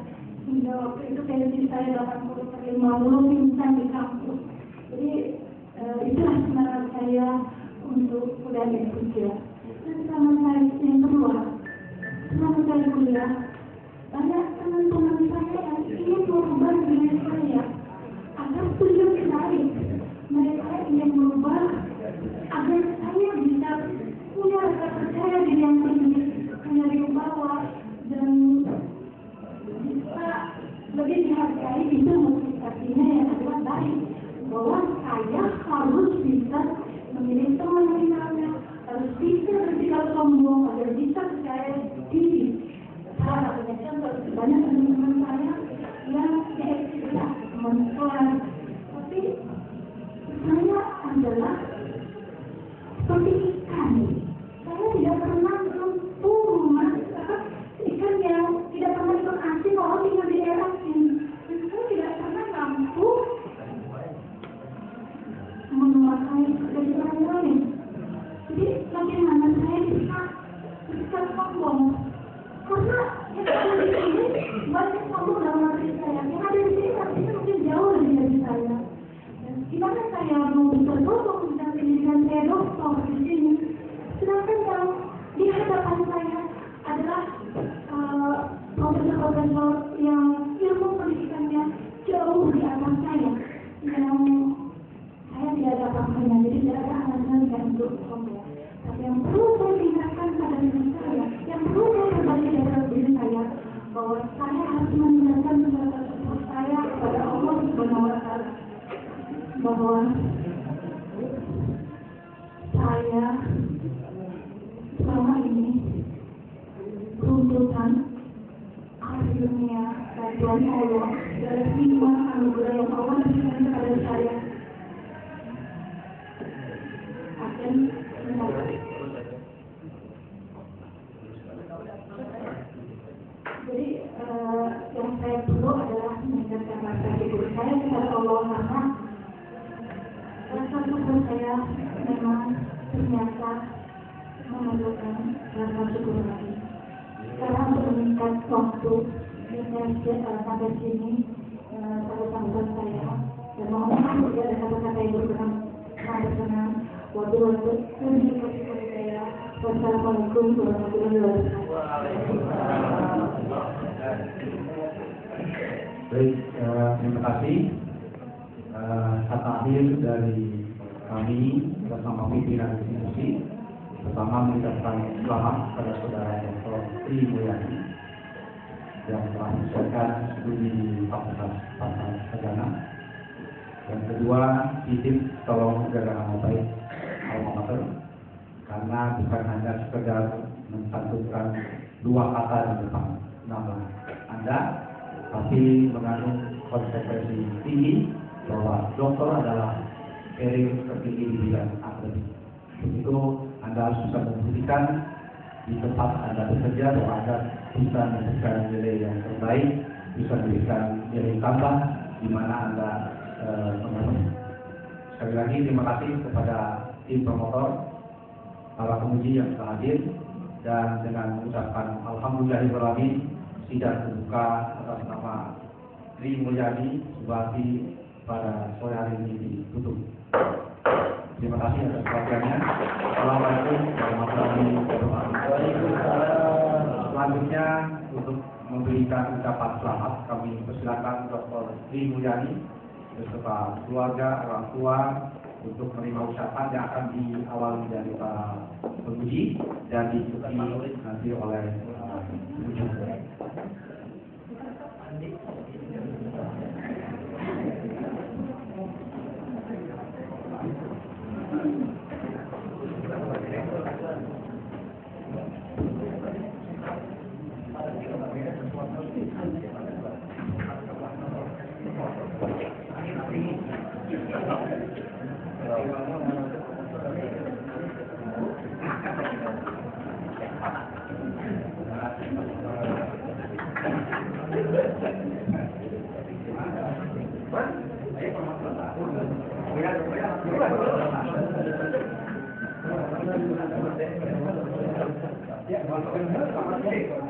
Speaker 4: Hingga waktu itu pensi saya 80/50 pingsan di kampus. Jadi itulah semangat saya untuk kuliah di Indonesia. Dan selama saya yang kedua, selama saya kuliah, banyak teman-teman saya yang ingin merubah diri saya agar tujuan sekali. Mereka ingin merubah agar saya bisa punya rasa percaya diri yang tinggi, punya wibawa dan bisa lebih dihargai, bisa motivasinya yang adalah baik, bahwa saya harus bisa memilih teman misalnya, harus bisa bersikap sombong, agar bisa percaya diri. Salah satunya contoh banyak teman-teman saya yang tidak teman kelas, tapi saya adalah seperti ikan. Saya tidak pernah menyentuh ikan yang tidak pernah ikut asin walau tinggal di air asin. Saya tidak pernah mampu menguasai kehidupan lain. Jadi bagaimana saya bisa sombong? Karena yang ada di sini banyak sombong dalam diri saya. Yang ada di sini artinya mungkin jauh lebih dari saya. Dan gimana saya mau bisa sombong dan pendidikan saya doktor di sini? Sedangkan yang di hadapan saya adalah profesor-profesor yang ilmu pendidikannya jauh di atas saya, yang saya tidak ada apa-apanya, jadi tidak ada alasan untuk sombong. Tapi yang perlu saya tingkatkan pada diri saya, yang perlu saya perbaiki dalam diri saya, bahwa saya harus meninggalkan segala sesuatu saya kepada Allah Subhanahu wa Ta'ala, bahwa saya selama ini runtutan akhirnya bantuan Allah dari 5 anugerah yang Allah berikan kepada saya akan mendapat. Jadi yang saya perlu adalah meningkatkan rasa syukur saya kepada Allah, karena rasa syukur saya memang ternyata memerlukan rasa syukur lagi. Karena untuk meningkat waktu sampai sini pada sahabat saya, dan mohon maaf ya ada kata-kata yang berkenan. Waktu ini saya. Wassalamualaikum warahmatullahi wabarakatuh.
Speaker 1: Baik, terima kasih. Kata akhir dari kami bersama pimpinan institusi, pertama mengucapkan selamat kepada saudara Dr. Tri Mulyani yang telah menyelesaikan studi di Fakultas Tata Negara. Yang kedua, titip tolong jaga nama baik alma mater, karena bukan hanya sekedar mencantumkan 2 kata di depan nama Anda, tapi mengandung konsekuensi tinggi bahwa doktor adalah karir tertinggi di bidang akademik. Begitu Anda harus bisa membuktikan di tempat Anda bekerja bahwa Anda bisa memberikan nilai yang terbaik, bisa memberikan nilai tambah di mana Anda memenuhi. Sekali lagi terima kasih kepada tim promotor, para penguji yang telah hadir, dan dengan mengucapkan alhamdulillahirobbilalamin, sidang terbuka atas nama Tri Mulyani Subati pada sore hari ini ditutup. Terima kasih atas perhatiannya. Assalamualaikum warahmatullahi wabarakatuh. Selanjutnya untuk memberikan ucapan selamat, kami persilakan Dr. Tri Mulyani beserta keluarga, orang tua untuk menerima ucapan yang akan diawali dari para penguji dan diikuti nanti oleh pengunjung. Ya, selamat ya.